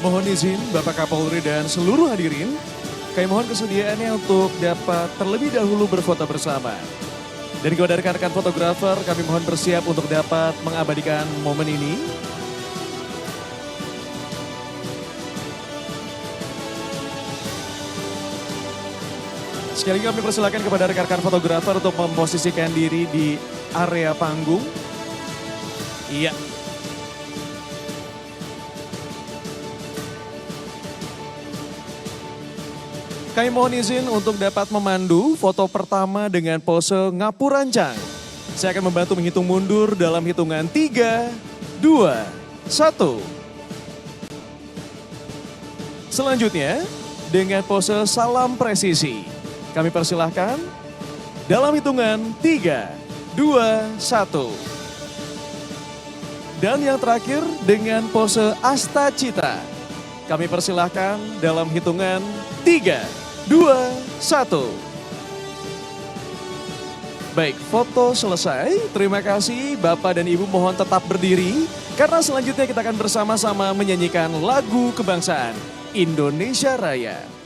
Mohon izin Bapak Kapolri dan seluruh hadirin, kami mohon kesediaannya untuk dapat terlebih dahulu berfoto bersama. Dan kepada rekan-rekan fotografer, kami mohon bersiap untuk dapat mengabadikan momen ini. Sekali lagi kami persilakan kepada rekan-rekan fotografer untuk memposisikan diri di area panggung. Iya. Kami mohon izin untuk dapat memandu foto pertama dengan pose ngapurancang. Saya akan membantu menghitung mundur dalam hitungan 3, 2, 1. Selanjutnya, dengan pose salam presisi. Kami persilahkan dalam hitungan 3, 2, 1. Dan yang terakhir dengan pose asta cita. Kami persilahkan dalam hitungan 3, 2, 1. Baik, foto selesai. Terima kasih Bapak dan Ibu, mohon tetap berdiri. Karena selanjutnya kita akan bersama-sama menyanyikan lagu kebangsaan Indonesia Raya.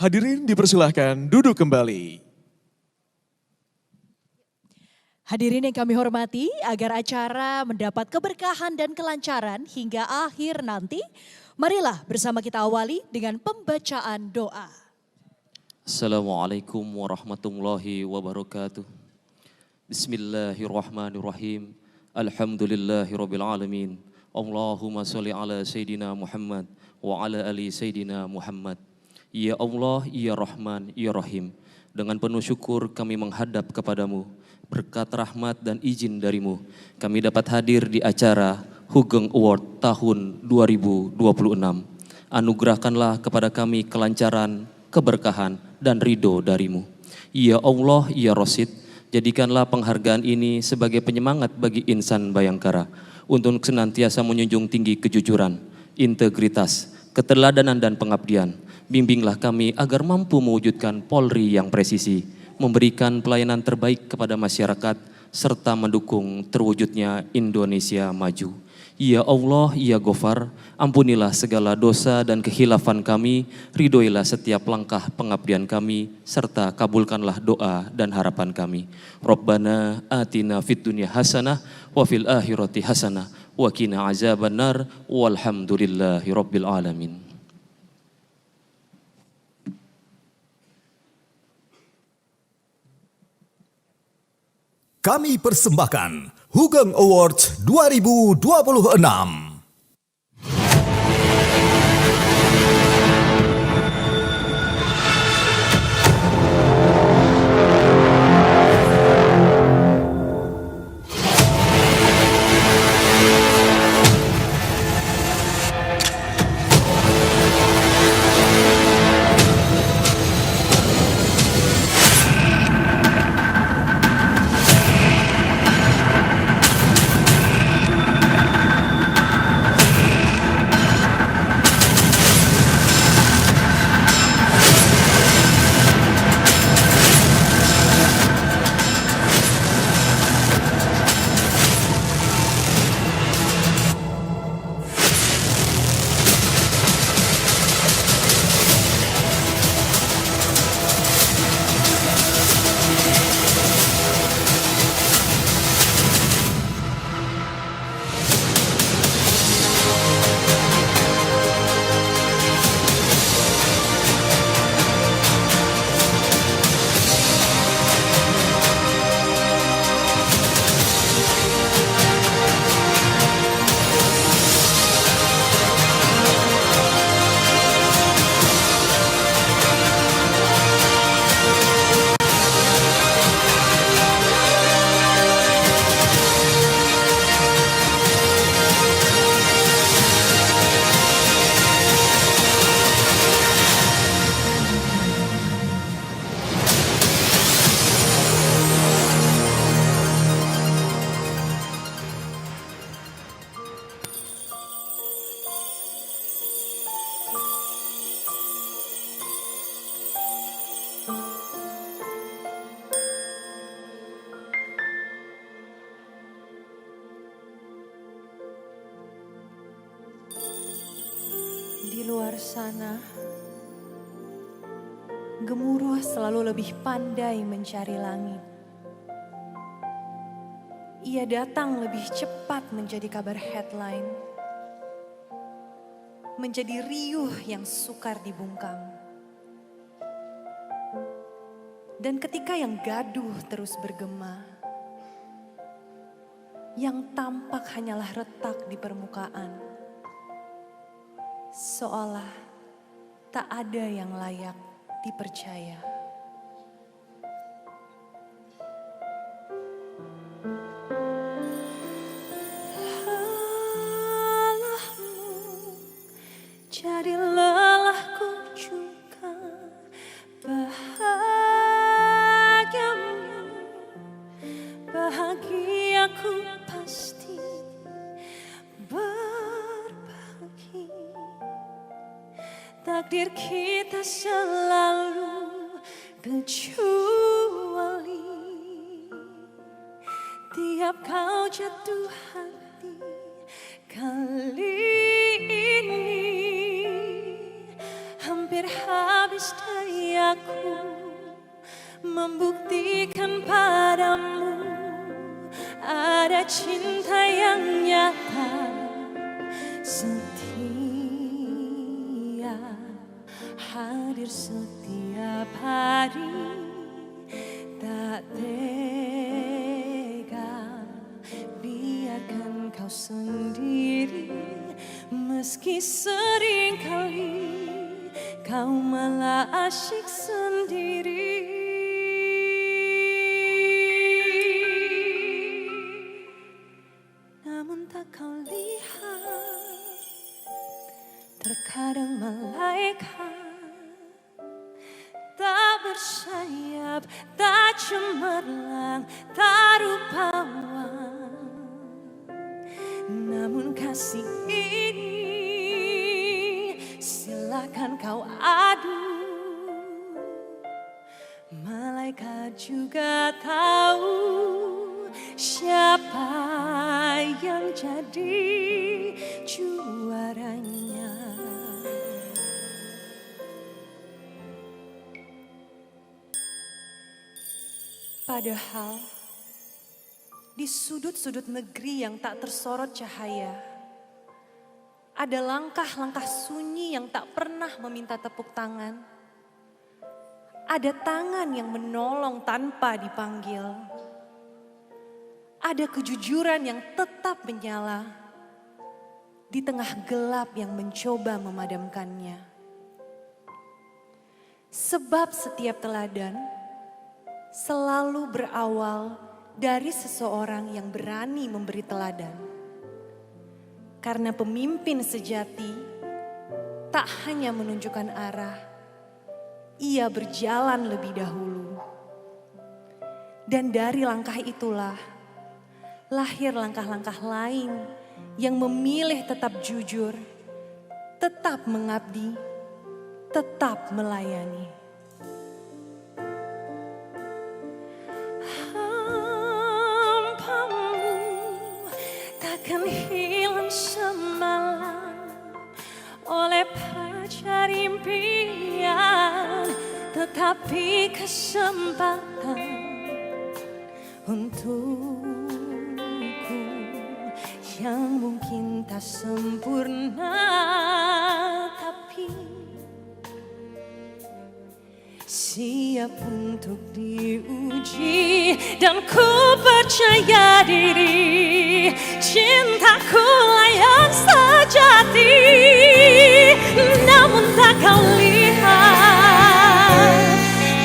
Hadirin dipersilahkan duduk kembali. Hadirin yang kami hormati, agar acara mendapat keberkahan dan kelancaran hingga akhir nanti, marilah bersama kita awali dengan pembacaan doa. Assalamualaikum warahmatullahi wabarakatuh. Bismillahirrahmanirrahim. Alhamdulillahirabbil alamin. Allahumma sholli ala sayidina Muhammad wa ala ali sayidina Muhammad. Ya Allah, ya Rahman, ya Rahim. Dengan penuh syukur kami menghadap kepadamu. Berkat rahmat dan izin darimu, kami dapat hadir di acara Hugeng Award tahun 2026. Anugerahkanlah kepada kami kelancaran, keberkahan, dan ridho darimu. Ya Allah, ya Rasid, jadikanlah penghargaan ini sebagai penyemangat bagi insan Bayangkara untuk senantiasa menjunjung tinggi kejujuran, integritas, keteladanan, dan pengabdian. Bimbinglah kami agar mampu mewujudkan Polri yang presisi, memberikan pelayanan terbaik kepada masyarakat, serta mendukung terwujudnya Indonesia maju. Ya Allah, ya Ghafar, ampunilah segala dosa dan kehilafan kami, ridhoilah setiap langkah pengabdian kami, serta kabulkanlah doa dan harapan kami. Rabbana atina fid dunya hasanah, wa fil akhirati hasanah, wa qina azabannar, walhamdulillahi rabbil alamin. Kami persembahkan Hugeng Awards 2026. Di luar sana, gemuruh selalu lebih pandai mencari langit. Ia datang lebih cepat menjadi kabar headline, menjadi riuh yang sukar dibungkam. Dan ketika yang gaduh terus bergema, yang tampak hanyalah retak di permukaan. Seolah tak ada yang layak dipercaya. Lelahmu jadi lelahku juga, bahagiamu bahagiaku pasti berbagi. Takdir kita selalu kecuali tiap kau jatuh hati kali ini. Hampir habis dayaku membuktikan padamu ada cinta yang nyata, setia, hadir setiap hari. Tak tega biarkan kau sendiri, meski seringkali kau malah asyik sendiri. Namun tak kau lihat, terkadang malaikat tak bersayap, tak cemerlang, tak rupawan. Namun kasih ini silakan kau adu. Malaikat juga tahu siapa yang jadi juaranya. Padahal di sudut-sudut negeri yang tak tersorot cahaya, ada langkah-langkah sunyi yang tak pernah meminta tepuk tangan. Ada tangan yang menolong tanpa dipanggil. Ada kejujuran yang tetap menyala di tengah gelap yang mencoba memadamkannya. Sebab setiap teladan selalu berawal dari seseorang yang berani memberi teladan. Karena pemimpin sejati tak hanya menunjukkan arah, ia berjalan lebih dahulu. Dan dari langkah itulah lahir langkah-langkah lain yang memilih tetap jujur, tetap mengabdi, tetap melayani. Takkan hilang semalam oleh pacar impian, tetapi kesempatan untukku yang mungkin tak sempurna, tapi siap untuk diuji. Dan ku percaya diri, cintaku layak sejati. Namun tak kau lihat,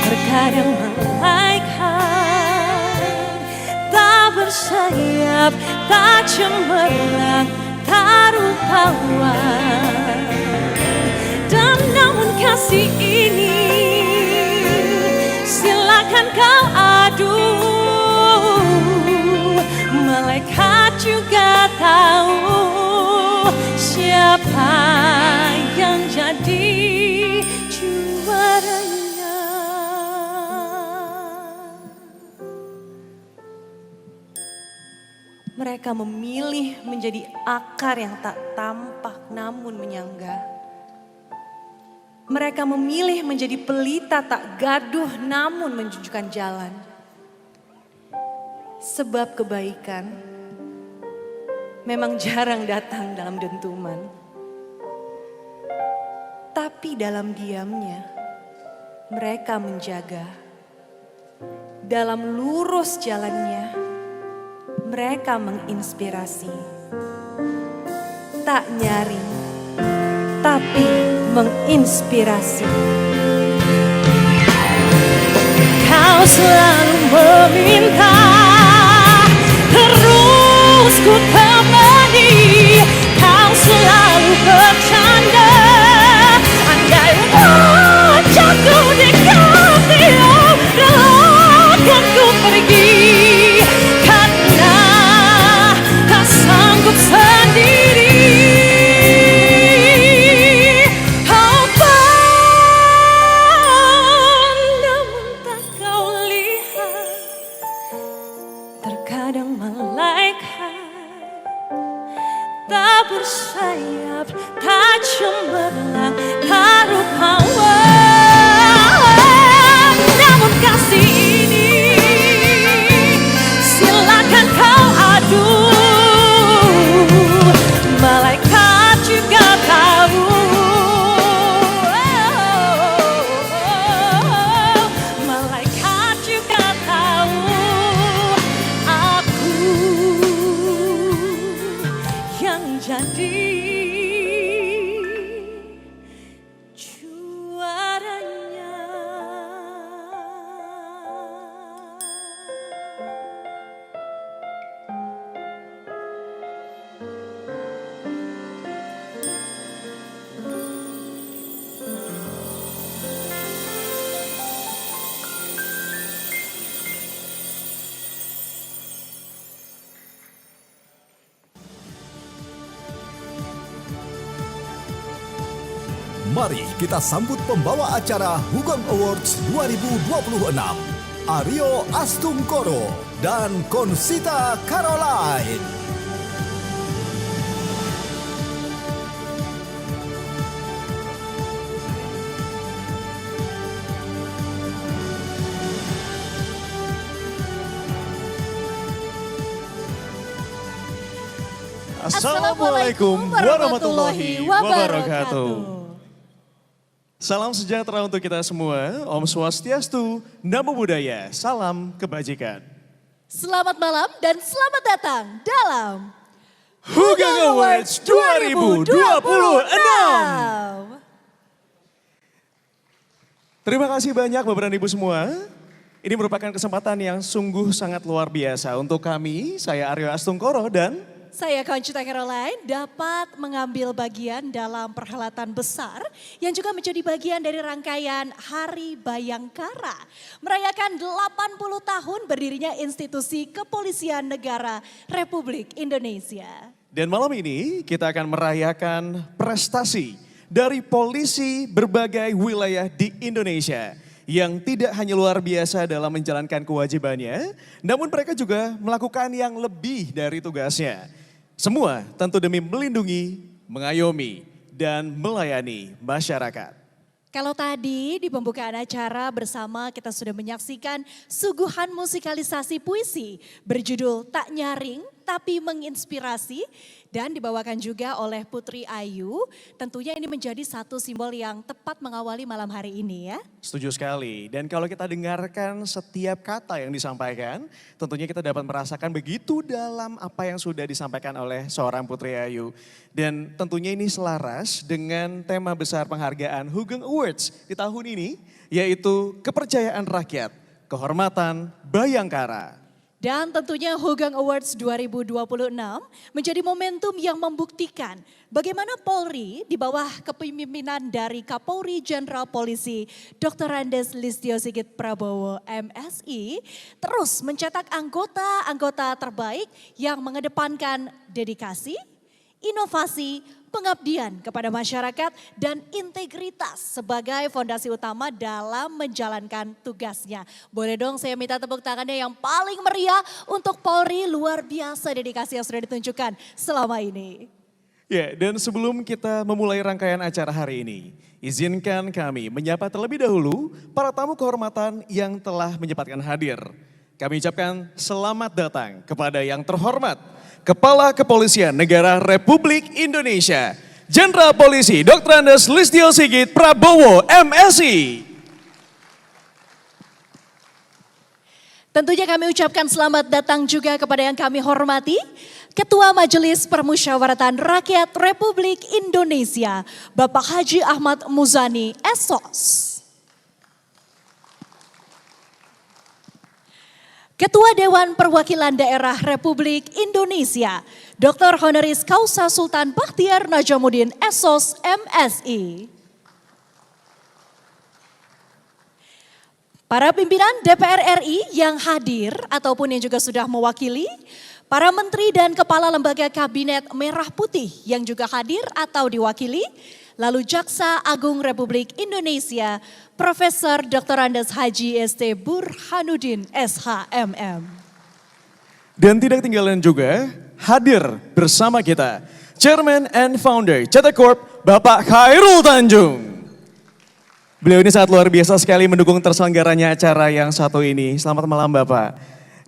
terkadang malaikat tak bersayap, tak cemerlang, tak rupawan. Dan namun kasih ini silakan kau adu. Malaikat juga tahu siapa yang jadi juaranya. Mereka memilih menjadi akar yang tak tampak namun menyangga. Mereka memilih menjadi pelita tak gaduh namun menunjukkan jalan. Sebab kebaikan memang jarang datang dalam dentuman. Tapi dalam diamnya mereka menjaga. Dalam lurus jalannya mereka menginspirasi. Tak nyaring tapi menginspirasi. Kau selalu meminta, terus ku temani. Kau selalu bercanda, andai wajahku dekati, relakan ku pergi. Karena tak sanggup sendiri. Terkadang malaikat tak bersayap, tak cemerlang, tak rupawan. Namun kasih ini silakan kau adu. Malaikat juga tahu. Malaikat juga tahu. Yang jadi juaranya. Mari kita sambut pembawa acara Hugeng Awards 2026, Aryo Astungkoro dan Consita Caroline. Assalamualaikum warahmatullahi wabarakatuh. Salam sejahtera untuk kita semua, Om Swastiastu, Namo Buddhaya, salam kebajikan. Selamat malam dan selamat datang dalam Hugeng Awards 2026. Terima kasih banyak Bapak dan Ibu semua. Ini merupakan kesempatan yang sungguh sangat luar biasa untuk kami, saya Aryo Astungkoro dan saya Consita Caroline dapat mengambil bagian dalam perhelatan besar yang juga menjadi bagian dari rangkaian Hari Bayangkara. Merayakan 80 tahun berdirinya institusi Kepolisian Negara Republik Indonesia. Dan malam ini kita akan merayakan prestasi dari polisi berbagai wilayah di Indonesia yang tidak hanya luar biasa dalam menjalankan kewajibannya, namun mereka juga melakukan yang lebih dari tugasnya. Semua tentu demi melindungi, mengayomi, dan melayani masyarakat. Kalau tadi di pembukaan acara bersama kita sudah menyaksikan suguhan musikalisasi puisi berjudul Tak Nyaring Tapi Menginspirasi dan dibawakan juga oleh Putri Ayu. Tentunya ini menjadi satu simbol yang tepat mengawali malam hari ini ya. Setuju sekali. Dan kalau kita dengarkan setiap kata yang disampaikan, tentunya kita dapat merasakan begitu dalam apa yang sudah disampaikan oleh seorang Putri Ayu. Dan tentunya ini selaras dengan tema besar penghargaan Hugeng Awards di tahun ini, yaitu Kepercayaan Rakyat, Kehormatan Bayangkara. Dan tentunya Hugeng Awards 2026 menjadi momentum yang membuktikan bagaimana Polri di bawah kepemimpinan dari Kapolri Jenderal Polisi Dr. Andes Listio Sigit Prabowo MSI terus mencetak anggota-anggota terbaik yang mengedepankan dedikasi, inovasi, pengabdian kepada masyarakat dan integritas sebagai fondasi utama dalam menjalankan tugasnya. Boleh dong saya minta tepuk tangannya yang paling meriah untuk Polri, luar biasa dedikasi yang sudah ditunjukkan selama ini. Ya, dan sebelum kita memulai rangkaian acara hari ini, izinkan kami menyapa terlebih dahulu para tamu kehormatan yang telah menyempatkan hadir. Kami ucapkan selamat datang kepada yang terhormat Kepala Kepolisian Negara Republik Indonesia, Jenderal Polisi Dr. Andes Listio Sigit Prabowo, MSI. Tentunya kami ucapkan selamat datang juga kepada yang kami hormati, Ketua Majelis Permusyawaratan Rakyat Republik Indonesia, Bapak Haji Ahmad Muzani, SOS. Ketua Dewan Perwakilan Daerah Republik Indonesia, Dr. Honoris Causa Sultan Bakhtiar Najamuddin, SOS, MSI. Para pimpinan DPR RI yang hadir ataupun yang juga sudah mewakili, para menteri dan kepala lembaga kabinet merah putih yang juga hadir atau diwakili, lalu Jaksa Agung Republik Indonesia, Profesor Dr. Andes Haji ST Burhanuddin SHMM. Dan tidak ketinggalan juga hadir bersama kita, Chairman and Founder CT Corp, Bapak Khairul Tanjung. Beliau ini sangat luar biasa sekali mendukung terselenggaranya acara yang satu ini. Selamat malam Bapak.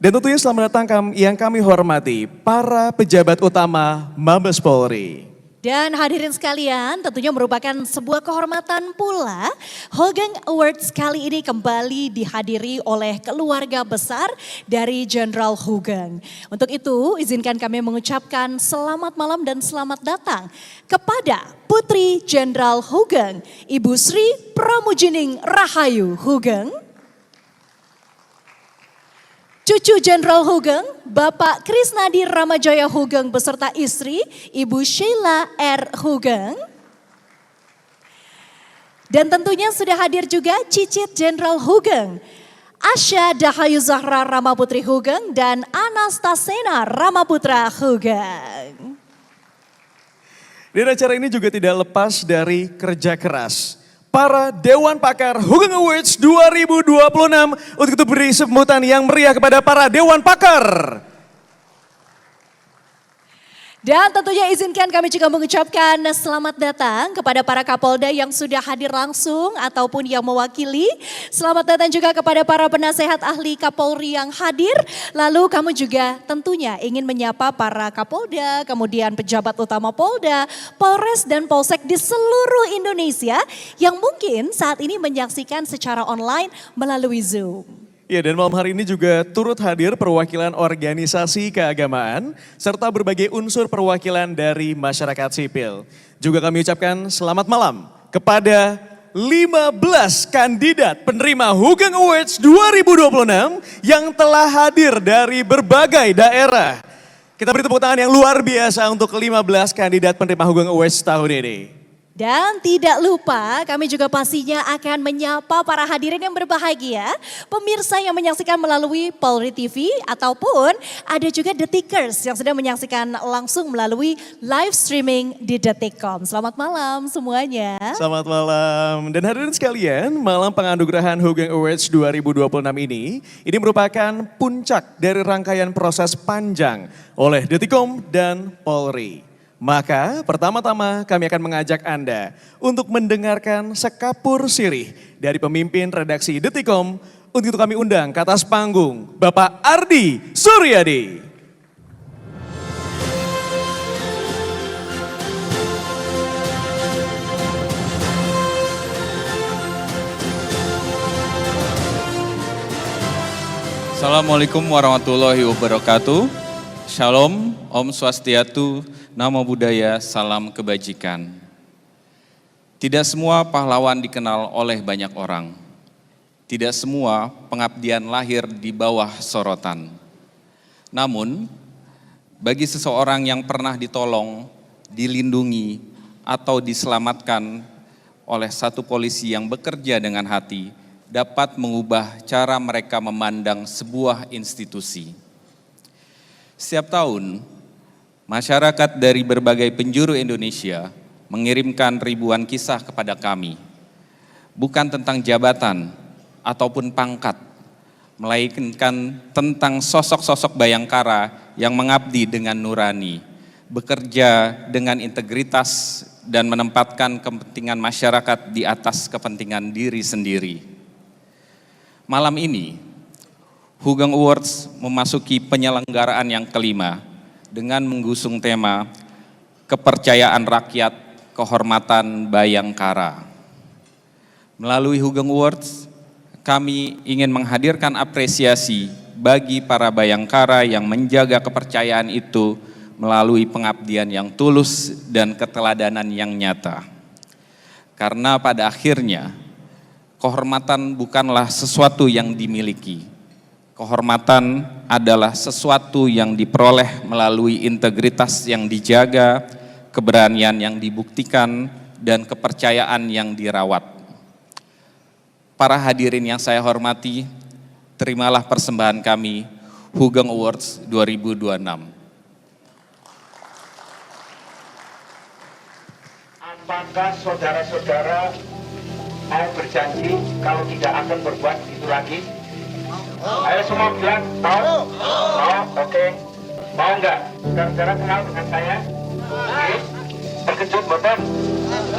Dan tentunya selamat datang yang kami hormati para pejabat utama Mabes Polri. Dan hadirin sekalian, tentunya merupakan sebuah kehormatan pula, Hugeng Awards kali ini kembali dihadiri oleh keluarga besar dari Jenderal Hugeng. Untuk itu, izinkan kami mengucapkan selamat malam dan selamat datang kepada Putri Jenderal Hugeng, Ibu Sri Pramujining Rahayu Hugeng. Cucu Jenderal Hugeng, Bapak Krisnadi Ramajaya Hugeng beserta istri, Ibu Sheila R. Hugeng. Dan tentunya sudah hadir juga cicit Jenderal Hugeng, Asya Dahayu Zahra Ramaputri Hugeng dan Anastasena Ramaputra Hugeng. Dan acara ini juga tidak lepas dari kerja keras para Dewan Pakar Hugeng Awards 2026. Untuk itu beri sambutan yang meriah kepada para Dewan Pakar. Dan tentunya izinkan kami juga mengucapkan selamat datang kepada para Kapolda yang sudah hadir langsung ataupun yang mewakili. Selamat datang juga kepada para penasehat ahli Kapolri yang hadir. Lalu kamu juga tentunya ingin menyapa para Kapolda, kemudian pejabat utama Polda, Polres dan Polsek di seluruh Indonesia yang mungkin saat ini menyaksikan secara online melalui Zoom. Ya, dan malam hari ini juga turut hadir perwakilan organisasi keagamaan serta berbagai unsur perwakilan dari masyarakat sipil. Juga kami ucapkan selamat malam kepada 15 kandidat penerima Hugeng Awards 2026 yang telah hadir dari berbagai daerah. Kita beri tepuk tangan yang luar biasa untuk 15 kandidat penerima Hugeng Awards tahun ini. Dan tidak lupa kami juga pastinya akan menyapa para hadirin yang berbahagia, pemirsa yang menyaksikan melalui Polri TV ataupun ada juga Detikers yang sedang menyaksikan langsung melalui live streaming di Detikcom. Selamat malam semuanya. Selamat malam. Dan hadirin sekalian, malam penganugerahan Hugeng Awards 2026 ini merupakan puncak dari rangkaian proses panjang oleh Detikcom dan Polri. Maka pertama-tama kami akan mengajak Anda untuk mendengarkan sekapur sirih dari pemimpin redaksi Detikcom. Untuk itu kami undang ke atas panggung Bapak Ardi Suryadi. Assalamualaikum warahmatullahi wabarakatuh. Shalom, Om Swastiatu, Namo Buddhaya, salam kebajikan. Tidak semua pahlawan dikenal oleh banyak orang. Tidak semua pengabdian lahir di bawah sorotan. Namun, bagi seseorang yang pernah ditolong, dilindungi, atau diselamatkan oleh satu polisi yang bekerja dengan hati, dapat mengubah cara mereka memandang sebuah institusi. Setiap tahun, masyarakat dari berbagai penjuru Indonesia mengirimkan ribuan kisah kepada kami. Bukan tentang jabatan ataupun pangkat, melainkan tentang sosok-sosok bayangkara yang mengabdi dengan nurani, bekerja dengan integritas dan menempatkan kepentingan masyarakat di atas kepentingan diri sendiri. Malam ini, Hugeng Awards memasuki penyelenggaraan yang kelima dengan menggusung tema Kepercayaan Rakyat, Kehormatan Bayangkara. Melalui Hugeng Awards, kami ingin menghadirkan apresiasi bagi para bayangkara yang menjaga kepercayaan itu melalui pengabdian yang tulus dan keteladanan yang nyata. Karena pada akhirnya, kehormatan bukanlah sesuatu yang dimiliki. Kehormatan adalah sesuatu yang diperoleh melalui integritas yang dijaga, keberanian yang dibuktikan, dan kepercayaan yang dirawat. Para hadirin yang saya hormati, terimalah persembahan kami, Hugeng Awards 2026. Apakah saudara-saudara mau berjanji kalau tidak akan berbuat itu lagi? Ayo semua bilang, mau? Mau, oke. Mau enggak? Saudara-saudara kenal dengan saya? Oke. Terkejut, Boten?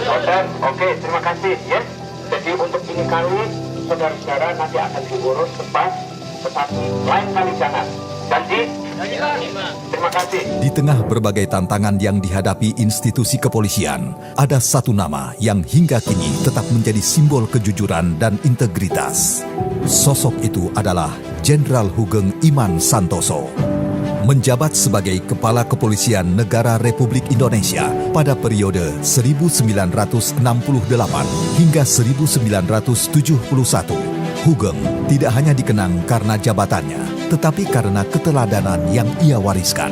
Boten, oke, terima kasih. Yes. Jadi untuk ini kali, saudara-saudara nanti akan diurus tepat, tetapi lain kali jangan. Janji? Terima kasih. Di tengah berbagai tantangan yang dihadapi institusi kepolisian, ada satu nama yang hingga kini tetap menjadi simbol kejujuran dan integritas. Sosok itu adalah Jenderal Hugeng Iman Santoso. Menjabat sebagai Kepala Kepolisian Negara Republik Indonesia pada periode 1968 hingga 1971. Hugeng tidak hanya dikenang karena jabatannya, tetapi karena keteladanan yang ia wariskan.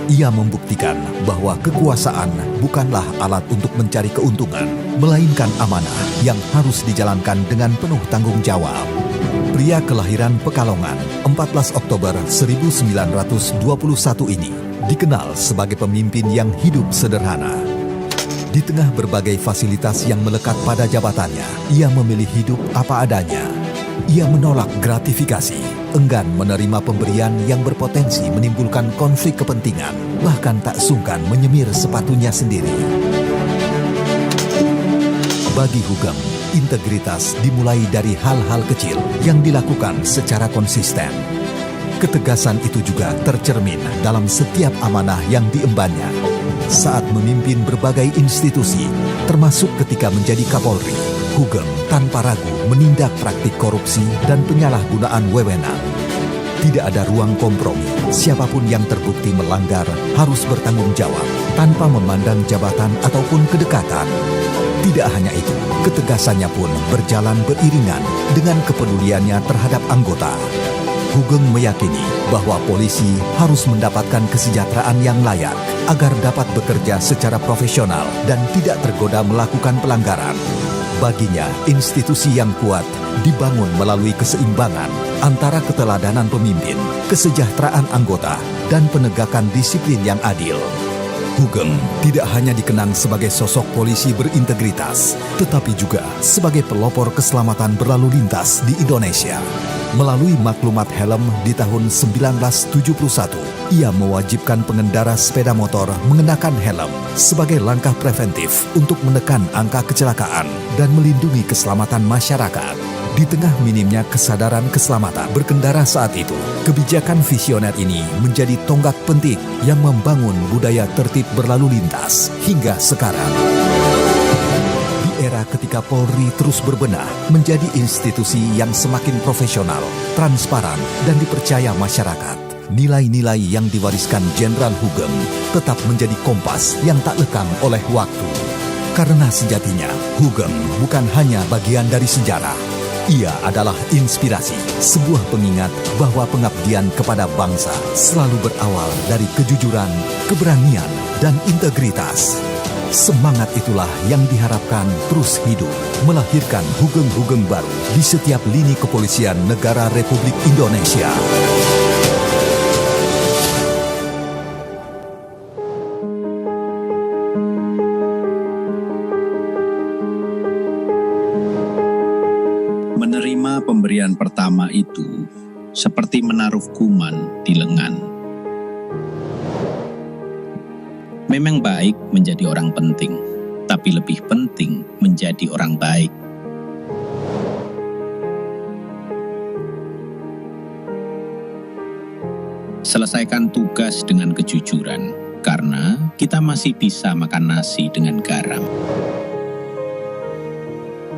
Ia membuktikan bahwa kekuasaan bukanlah alat untuk mencari keuntungan, melainkan amanah yang harus dijalankan dengan penuh tanggung jawab. Pria kelahiran Pekalongan, 14 Oktober 1921 ini dikenal sebagai pemimpin yang hidup sederhana. Di tengah berbagai fasilitas yang melekat pada jabatannya, ia memilih hidup apa adanya. Ia menolak gratifikasi, enggan menerima pemberian yang berpotensi menimbulkan konflik kepentingan, bahkan tak sungkan menyemir sepatunya sendiri. Bagi Hugeng, integritas dimulai dari hal-hal kecil yang dilakukan secara konsisten. Ketegasan itu juga tercermin dalam setiap amanah yang diembannya. Saat memimpin berbagai institusi, termasuk ketika menjadi Kapolri, Hugeng tanpa ragu menindak praktik korupsi dan penyalahgunaan wewenang. Tidak ada ruang kompromi, siapapun yang terbukti melanggar harus bertanggung jawab tanpa memandang jabatan ataupun kedekatan. Tidak hanya itu, ketegasannya pun berjalan beriringan dengan kepeduliannya terhadap anggota. Hugeng meyakini bahwa polisi harus mendapatkan kesejahteraan yang layak agar dapat bekerja secara profesional dan tidak tergoda melakukan pelanggaran. Baginya, institusi yang kuat dibangun melalui keseimbangan antara keteladanan pemimpin, kesejahteraan anggota, dan penegakan disiplin yang adil. Hugeng tidak hanya dikenang sebagai sosok polisi berintegritas, tetapi juga sebagai pelopor keselamatan berlalu lintas di Indonesia. Melalui maklumat helm di tahun 1971, ia mewajibkan pengendara sepeda motor mengenakan helm sebagai langkah preventif untuk menekan angka kecelakaan dan melindungi keselamatan masyarakat. Di tengah minimnya kesadaran keselamatan berkendara saat itu, kebijakan visioner ini menjadi tonggak penting yang membangun budaya tertib berlalu lintas hingga sekarang. Di era ketika Polri terus berbenah menjadi institusi yang semakin profesional, transparan, dan dipercaya masyarakat, nilai-nilai yang diwariskan Jenderal Hugeng tetap menjadi kompas yang tak lekang oleh waktu. Karena sejatinya, Hugeng bukan hanya bagian dari sejarah. Ia adalah inspirasi, sebuah pengingat bahwa pengabdian kepada bangsa selalu berawal dari kejujuran, keberanian, dan integritas. Semangat itulah yang diharapkan terus hidup, melahirkan Hugeng-Hugeng baru di setiap lini kepolisian negara Republik Indonesia. Menerima pemberian pertama itu seperti menaruh kuman di lengan. Memang baik menjadi orang penting, tapi lebih penting menjadi orang baik. Selesaikan tugas dengan kejujuran, karena kita masih bisa makan nasi dengan garam.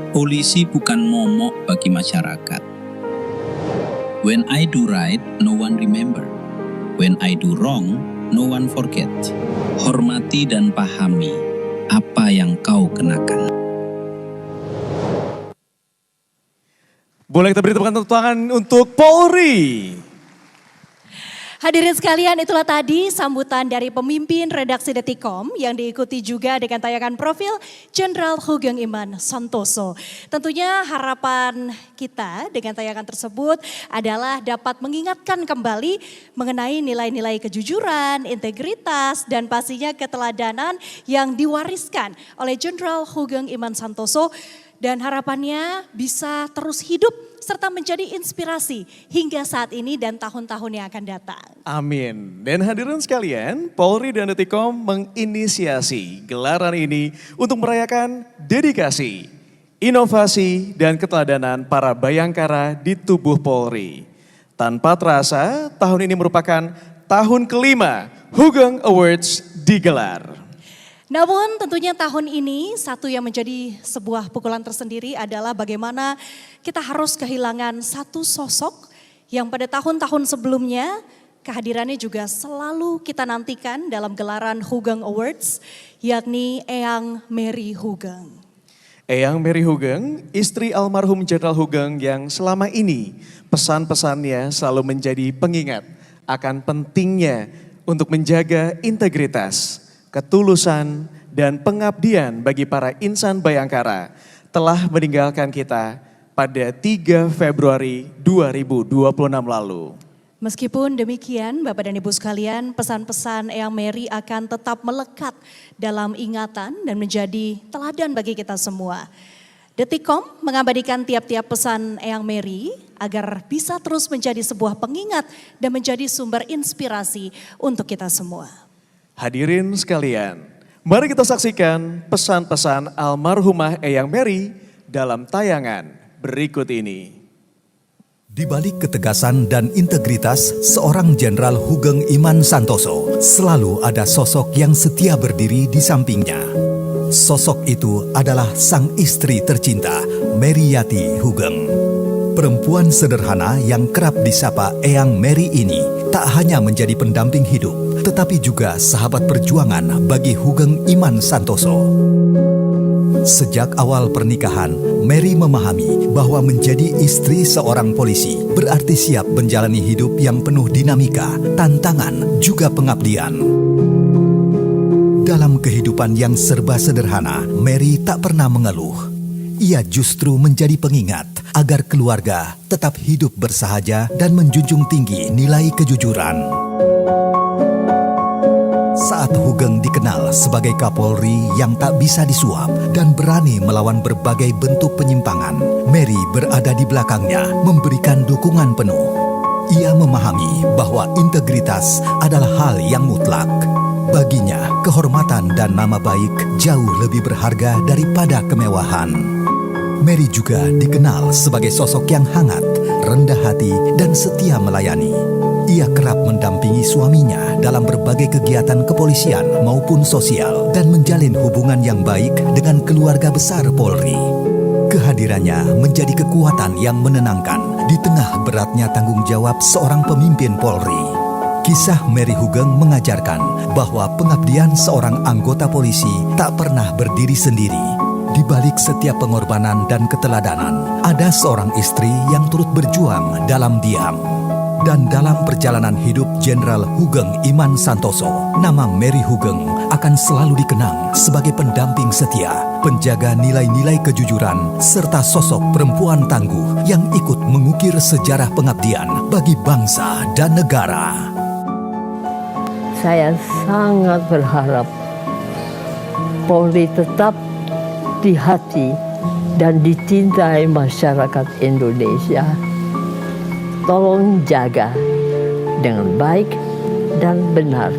Polisi bukan momok bagi masyarakat. When I do right, no one remember. When I do wrong, no one forget. Hormati dan pahami apa yang kau kenakan. Boleh kita beri tepuk tangan untuk Polri. Hadirin sekalian, itulah tadi sambutan dari pemimpin redaksi Detikkom yang diikuti juga dengan tayangan profil Jenderal Hugeng Iman Santoso. Tentunya harapan kita dengan tayangan tersebut adalah dapat mengingatkan kembali mengenai nilai-nilai kejujuran, integritas, dan pastinya keteladanan yang diwariskan oleh Jenderal Hugeng Iman Santoso. Dan harapannya bisa terus hidup serta menjadi inspirasi hingga saat ini dan tahun-tahun yang akan datang. Amin. Dan hadirin sekalian, Polri dan Detikkom menginisiasi gelaran ini untuk merayakan dedikasi, inovasi, dan keteladanan para bayangkara di tubuh Polri. Tanpa terasa, tahun ini merupakan tahun kelima Hugeng Awards digelar. Namun tentunya tahun ini satu yang menjadi sebuah pukulan tersendiri adalah bagaimana kita harus kehilangan satu sosok yang pada tahun-tahun sebelumnya kehadirannya juga selalu kita nantikan dalam gelaran Hugeng Awards, yakni Eyang Mary Hugeng. Eyang Mary Hugeng, istri almarhum Jenderal Hugeng yang selama ini pesan-pesannya selalu menjadi pengingat akan pentingnya untuk menjaga integritas, ketulusan, dan pengabdian bagi para insan Bayangkara, telah meninggalkan kita pada 3 Februari 2026 lalu. Meskipun demikian, Bapak dan Ibu sekalian, pesan-pesan Eyang Mary akan tetap melekat dalam ingatan dan menjadi teladan bagi kita semua. Detikkom mengabadikan tiap-tiap pesan Eyang Mary agar bisa terus menjadi sebuah pengingat dan menjadi sumber inspirasi untuk kita semua. Hadirin sekalian, mari kita saksikan pesan-pesan almarhumah Eyang Mary dalam tayangan berikut ini. Di balik ketegasan dan integritas seorang Jenderal Hugeng Iman Santoso, selalu ada sosok yang setia berdiri di sampingnya. Sosok itu adalah sang istri tercinta, Mary Yati Hugeng. Perempuan sederhana yang kerap disapa Eyang Mary ini tak hanya menjadi pendamping hidup, tetapi juga sahabat perjuangan bagi Hugeng Iman Santoso. Sejak awal pernikahan, Mary memahami bahwa menjadi istri seorang polisi berarti siap menjalani hidup yang penuh dinamika, tantangan, juga pengabdian. Dalam kehidupan yang serba sederhana, Mary tak pernah mengeluh. Ia justru menjadi pengingat agar keluarga tetap hidup bersahaja dan menjunjung tinggi nilai kejujuran. Saat Hugeng dikenal sebagai Kapolri yang tak bisa disuap dan berani melawan berbagai bentuk penyimpangan, Mary berada di belakangnya memberikan dukungan penuh. Ia memahami bahwa integritas adalah hal yang mutlak. Baginya, kehormatan dan nama baik jauh lebih berharga daripada kemewahan. Mary juga dikenal sebagai sosok yang hangat, rendah hati, dan setia melayani. Ia kerap mendampingi suaminya dalam berbagai kegiatan kepolisian maupun sosial dan menjalin hubungan yang baik dengan keluarga besar Polri. Kehadirannya menjadi kekuatan yang menenangkan di tengah beratnya tanggung jawab seorang pemimpin Polri. Kisah Mary Hugeng mengajarkan bahwa pengabdian seorang anggota polisi tak pernah berdiri sendiri. Di balik setiap pengorbanan dan keteladanan, ada seorang istri yang turut berjuang dalam diam. Dan dalam perjalanan hidup Jenderal Hugeng Iman Santoso, nama Mary Hugeng akan selalu dikenang sebagai pendamping setia, penjaga nilai-nilai kejujuran, serta sosok perempuan tangguh yang ikut mengukir sejarah pengabdian bagi bangsa dan negara. Saya sangat berharap Polri tetap di hati dan dicintai masyarakat Indonesia. Tolong jaga dengan baik dan benar.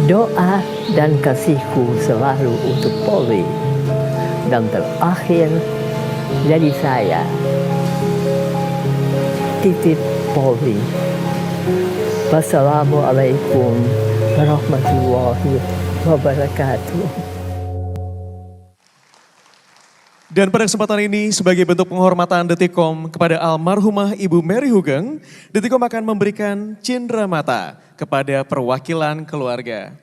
doa dan kasihku selalu untuk Polri. Dan terakhir dari saya, titip Polri. Wassalamualaikum warahmatullahi wabarakatuh. Dan pada kesempatan ini sebagai bentuk penghormatan Detikkom kepada almarhumah Ibu Mary Hugeng, Detikkom akan memberikan cindera mata kepada perwakilan keluarga.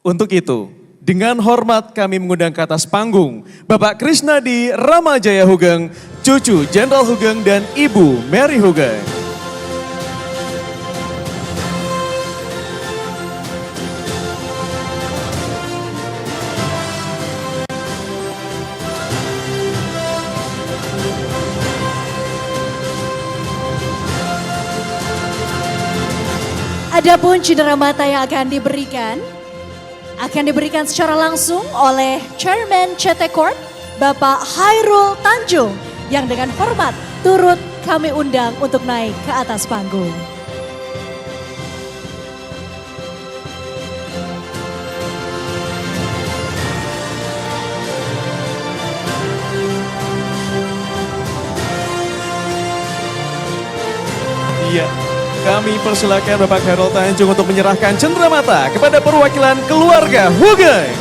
Untuk itu, dengan hormat kami mengundang ke atas panggung Bapak Krisnadi Ramajaya Hugeng, cucu Jenderal Hugeng dan Ibu Mary Hugeng. Adapun cindera mata yang akan diberikan secara langsung oleh Chairman CT Corp, Bapak Khairul Tanjung, yang dengan hormat turut kami undang untuk naik ke atas panggung. Iya. Kami persilakan Bapak Khairul Tanjung untuk menyerahkan cendera mata kepada perwakilan keluarga Hugeng.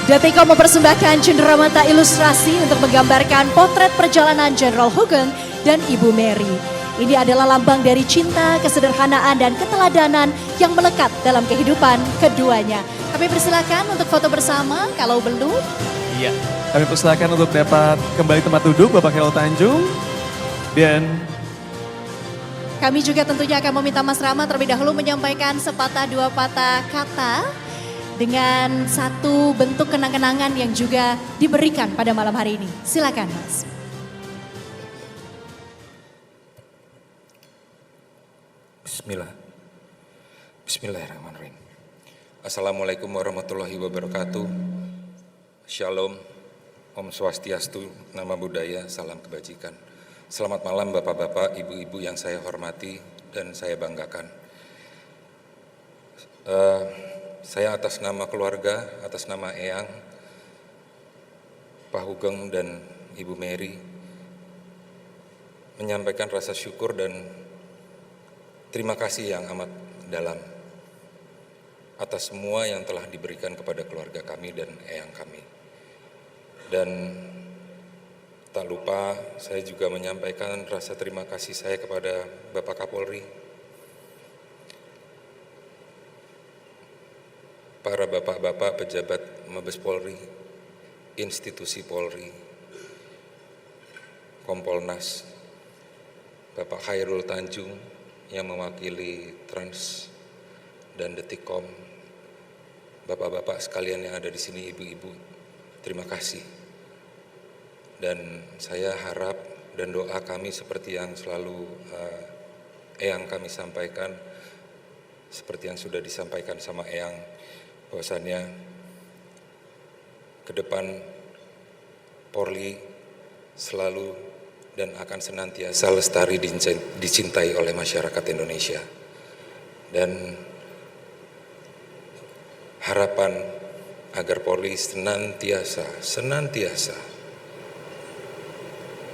Detikkom mempersembahkan cendera mata ilustrasi untuk menggambarkan potret perjalanan Jenderal Hugeng dan Ibu Mary. Ini adalah lambang dari cinta, kesederhanaan, dan keteladanan yang melekat dalam kehidupan keduanya. Kami persilakan untuk foto bersama kalau belum. Iya, kami persilakan untuk dapat kembali tempat duduk Bapak Khairul Tanjung. Dan kami juga tentunya akan meminta Mas Rama terlebih dahulu menyampaikan sepatah dua patah kata dengan satu bentuk kenang-kenangan yang juga diberikan pada malam hari ini. Silakan Mas. Bismillahirrahmanirrahim. Assalamualaikum warahmatullahi wabarakatuh. Shalom, Om Swastiastu, Nama Budaya, Salam Kebajikan. Selamat malam Bapak-Bapak, Ibu-Ibu yang saya hormati dan saya banggakan. Saya atas nama keluarga, atas nama Eyang, Pak Hugeng dan Ibu Mary, menyampaikan rasa syukur dan terima kasih yang amat dalam atas semua yang telah diberikan kepada keluarga kami dan Eyang kami. Dan tak lupa saya juga menyampaikan rasa terima kasih saya kepada Bapak Kapolri, para bapak-bapak pejabat Mabes Polri, institusi Polri, Kompolnas, Bapak Khairul Tanjung yang mewakili Trans dan Detikkom, bapak-bapak sekalian yang ada di sini, ibu-ibu, terima kasih. Dan saya harap dan doa kami seperti yang selalu Eyang kami sampaikan, seperti yang sudah disampaikan sama Eyang, bahwasannya ke depan Polri selalu dan akan senantiasa lestari dicintai oleh masyarakat Indonesia. Dan harapan agar Polri senantiasa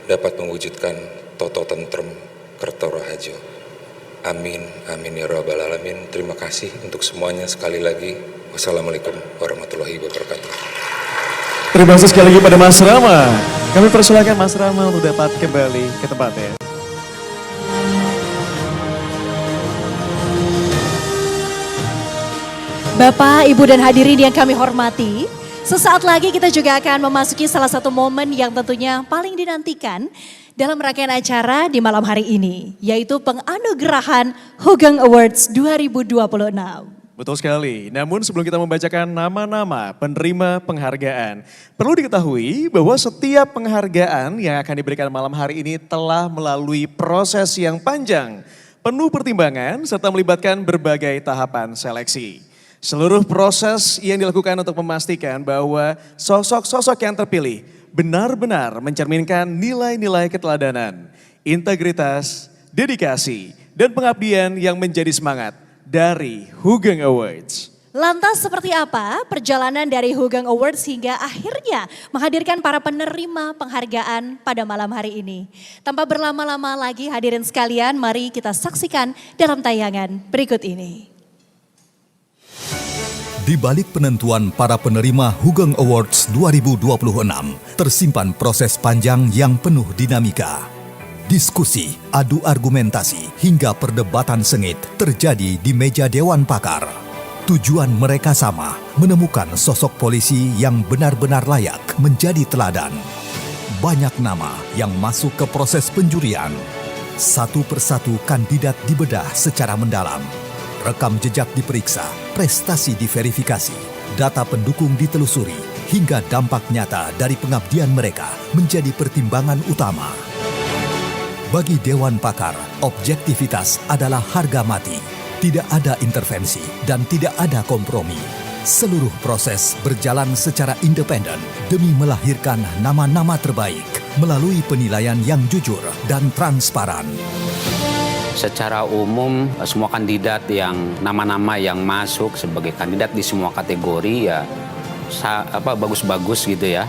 dapat mewujudkan toto tentrem kerto raharjo. Amin, amin ya rabbal alamin. Terima kasih untuk semuanya sekali lagi. Wassalamualaikum warahmatullahi wabarakatuh. terima kasih sekali lagi pada Mas Rama. Kami persilakan Mas Rama untuk dapat kembali ke tempatnya. Bapak, Ibu, dan hadirin yang kami hormati, sesaat lagi kita juga akan memasuki salah satu momen yang tentunya paling dinantikan dalam rangkaian acara di malam hari ini, yaitu penganugerahan Hugeng Awards 2026. Betul sekali, namun sebelum kita membacakan nama-nama penerima penghargaan, perlu diketahui bahwa setiap penghargaan yang akan diberikan malam hari ini telah melalui proses yang panjang, penuh pertimbangan, serta melibatkan berbagai tahapan seleksi. Seluruh proses yang dilakukan untuk memastikan bahwa sosok-sosok yang terpilih benar-benar mencerminkan nilai-nilai keteladanan, integritas, dedikasi, dan pengabdian yang menjadi semangat dari Hugeng Awards. Lantas seperti apa perjalanan dari Hugeng Awards hingga akhirnya menghadirkan para penerima penghargaan pada malam hari ini? Tanpa berlama-lama lagi hadirin sekalian, mari kita saksikan dalam tayangan berikut ini. Di balik penentuan para penerima Hugeng Awards 2026, tersimpan proses panjang yang penuh dinamika. Diskusi, adu argumentasi, hingga perdebatan sengit terjadi di meja Dewan Pakar. Tujuan mereka sama, menemukan sosok polisi yang benar-benar layak menjadi teladan. Banyak nama yang masuk ke proses penjurian. Satu persatu kandidat dibedah secara mendalam. Rekam jejak diperiksa, prestasi diverifikasi, data pendukung ditelusuri, hingga dampak nyata dari pengabdian mereka menjadi pertimbangan utama. Bagi Dewan Pakar, objektivitas adalah harga mati. Tidak ada intervensi dan tidak ada kompromi. Seluruh proses berjalan secara independen demi melahirkan nama-nama terbaik melalui penilaian yang jujur dan transparan. Secara umum, semua kandidat yang nama-nama yang masuk sebagai kandidat di semua kategori ya bagus-bagus gitu ya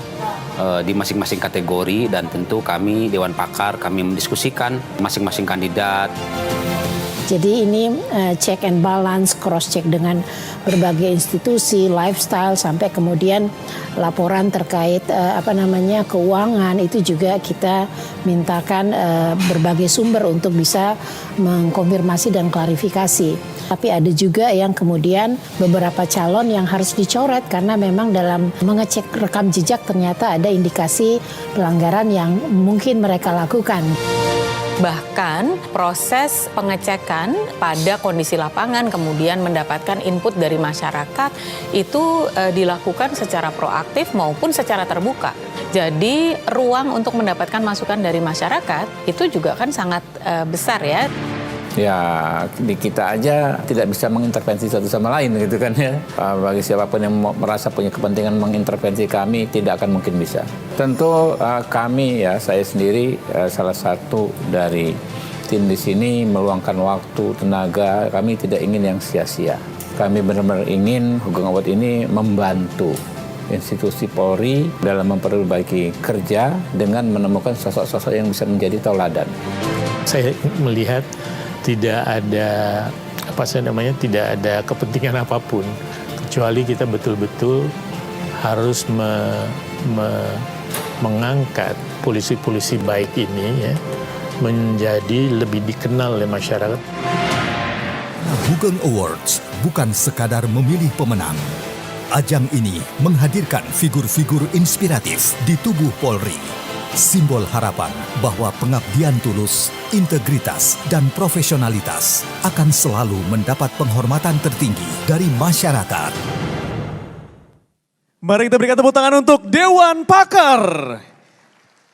di masing-masing kategori, dan tentu kami Dewan Pakar kami mendiskusikan masing-masing kandidat. Jadi ini check and balance, cross check dengan berbagai institusi, lifestyle, sampai kemudian laporan terkait keuangan itu juga kita mintakan berbagai sumber untuk bisa mengkonfirmasi dan klarifikasi. Tapi ada juga yang kemudian beberapa calon yang harus dicoret karena memang dalam mengecek rekam jejak ternyata ada indikasi pelanggaran yang mungkin mereka lakukan. Bahkan proses pengecekan pada kondisi lapangan kemudian mendapatkan input dari masyarakat itu dilakukan secara proaktif maupun secara terbuka. Jadi ruang untuk mendapatkan masukan dari masyarakat itu juga kan sangat besar ya. Ya di kita aja tidak bisa mengintervensi satu sama lain gitu kan ya. Bagi siapapun yang merasa punya kepentingan mengintervensi kami tidak akan mungkin bisa. Tentu kami ya, saya sendiri salah satu dari tim di sini meluangkan waktu, tenaga, kami tidak ingin yang sia-sia. Kami benar-benar ingin Hugeng Award ini membantu institusi Polri dalam memperbaiki kerja dengan menemukan sosok-sosok yang bisa menjadi tauladan. Saya melihat tidak ada tidak ada kepentingan apapun kecuali kita betul-betul harus mengangkat polisi-polisi baik ini ya menjadi lebih dikenal oleh masyarakat. Hugeng Awards bukan sekadar memilih pemenang. Ajang ini menghadirkan figur-figur inspiratif di tubuh Polri. Simbol harapan bahwa pengabdian tulus, integritas, dan profesionalitas akan selalu mendapat penghormatan tertinggi dari masyarakat. Mari kita berikan tepuk tangan untuk Dewan Pakar.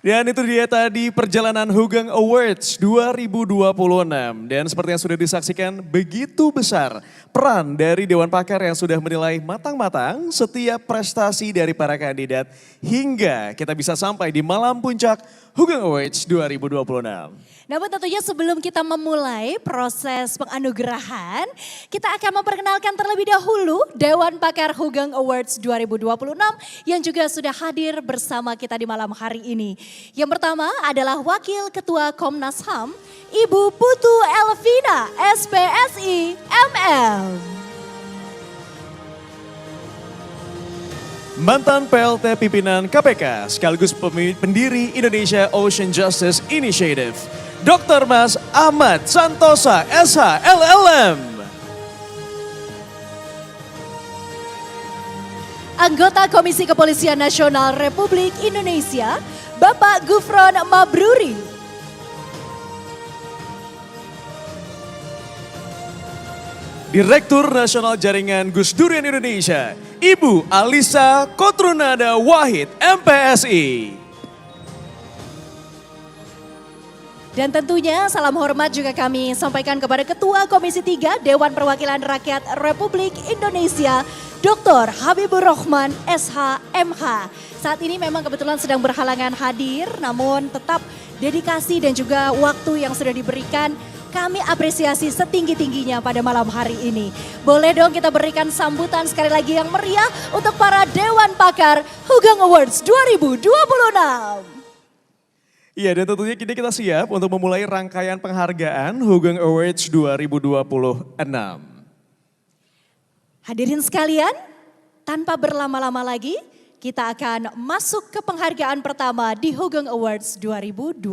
Dan itu dia tadi perjalanan Hugeng Awards 2026. Dan seperti yang sudah disaksikan, begitu besar peran dari Dewan Pakar yang sudah menilai matang-matang setiap prestasi dari para kandidat. Hingga kita bisa sampai di malam puncak Hugeng Awards 2026. Namun tentunya sebelum kita memulai proses penganugerahan, kita akan memperkenalkan terlebih dahulu Dewan Pakar Hugeng Awards 2026 yang juga sudah hadir bersama kita di malam hari ini. Yang pertama adalah Wakil Ketua Komnas HAM, Ibu Putu Elvina, SPSI, ML. Mantan PLT pimpinan KPK sekaligus pendiri Indonesia Ocean Justice Initiative, Dr. Mas Ahmad Santosa, SH, LLM. Anggota Komisi Kepolisian Nasional Republik Indonesia, Bapak Gufron Mabruri. Direktur Nasional Jaringan Gus Durian Indonesia, Ibu Alisa Kotrunada Wahid, MPSI. Dan tentunya salam hormat juga kami sampaikan kepada Ketua Komisi 3 Dewan Perwakilan Rakyat Republik Indonesia, Dr. Habibur Rahman, SH, MH. Saat ini memang kebetulan sedang berhalangan hadir, namun tetap dedikasi dan juga waktu yang sudah diberikan kami apresiasi setinggi-tingginya pada malam hari ini. Boleh dong kita berikan sambutan sekali lagi yang meriah untuk para Dewan Pakar Hugeng Awards 2026. Iya, dan tentunya kini kita siap untuk memulai rangkaian penghargaan Hugeng Awards 2026. Hadirin sekalian, tanpa berlama-lama lagi, kita akan masuk ke penghargaan pertama di Hugeng Awards 2026.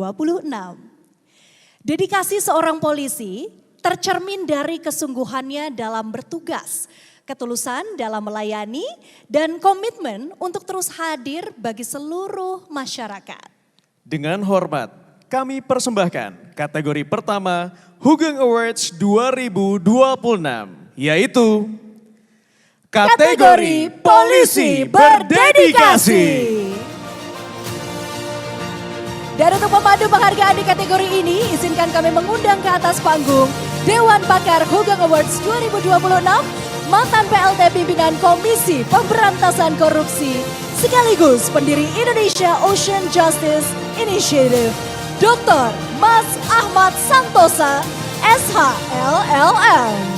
Dedikasi seorang polisi tercermin dari kesungguhannya dalam bertugas, ketulusan dalam melayani, dan komitmen untuk terus hadir bagi seluruh masyarakat. Dengan hormat, kami persembahkan kategori pertama Hugeng Awards 2026, yaitu kategori Polisi Berdedikasi. Dan untuk memandu penghargaan di kategori ini, izinkan kami mengundang ke atas panggung Dewan Pakar Hugeng Awards 2026, mantan PLT pimpinan Komisi Pemberantasan Korupsi, sekaligus pendiri Indonesia Ocean Justice Initiative, Dr. Mas Ahmad Santosa, SH-LLM.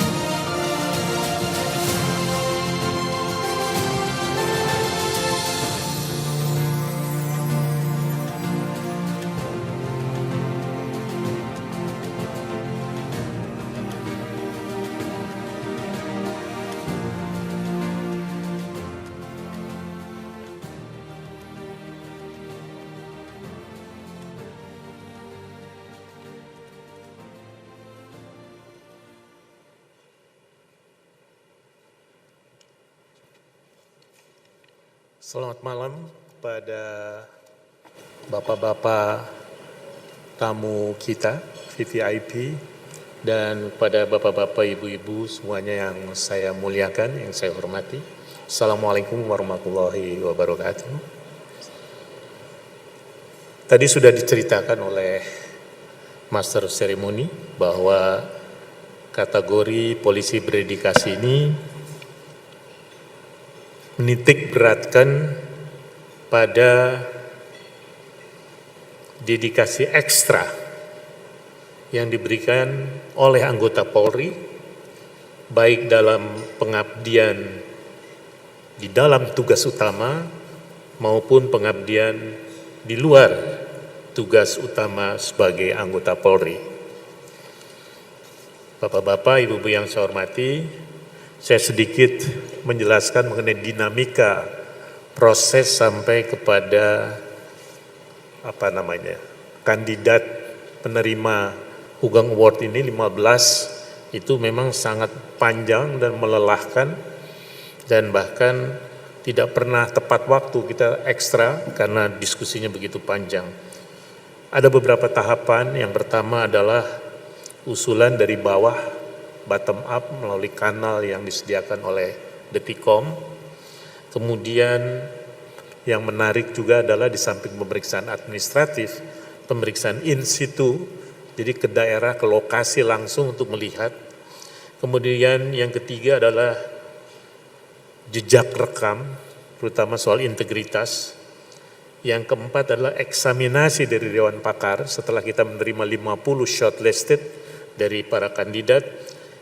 Selamat malam pada bapak-bapak tamu kita, VVIP, dan pada bapak-bapak, ibu-ibu semuanya yang saya muliakan, yang saya hormati. Assalamualaikum warahmatullahi wabarakatuh. Tadi sudah diceritakan oleh Master Seremoni bahwa kategori polisi berdedikasi ini menitik beratkan pada dedikasi ekstra yang diberikan oleh anggota Polri, baik dalam pengabdian di dalam tugas utama maupun pengabdian di luar tugas utama sebagai anggota Polri. Bapak-bapak, ibu-ibu yang saya hormati, saya sedikit menjelaskan mengenai dinamika proses sampai kepada kandidat penerima Hugeng Award ini 15 itu memang sangat panjang dan melelahkan, dan bahkan tidak pernah tepat waktu, kita ekstra karena diskusinya begitu panjang. Ada beberapa tahapan. Yang pertama adalah usulan dari bawah, bottom up, melalui kanal yang disediakan oleh Detikom. Kemudian yang menarik juga adalah di samping pemeriksaan administratif, pemeriksaan in situ, jadi ke daerah, ke lokasi langsung untuk melihat. Kemudian yang ketiga adalah jejak rekam, terutama soal integritas. Yang keempat adalah eksaminasi dari Dewan Pakar setelah kita menerima 50 shortlisted dari para kandidat.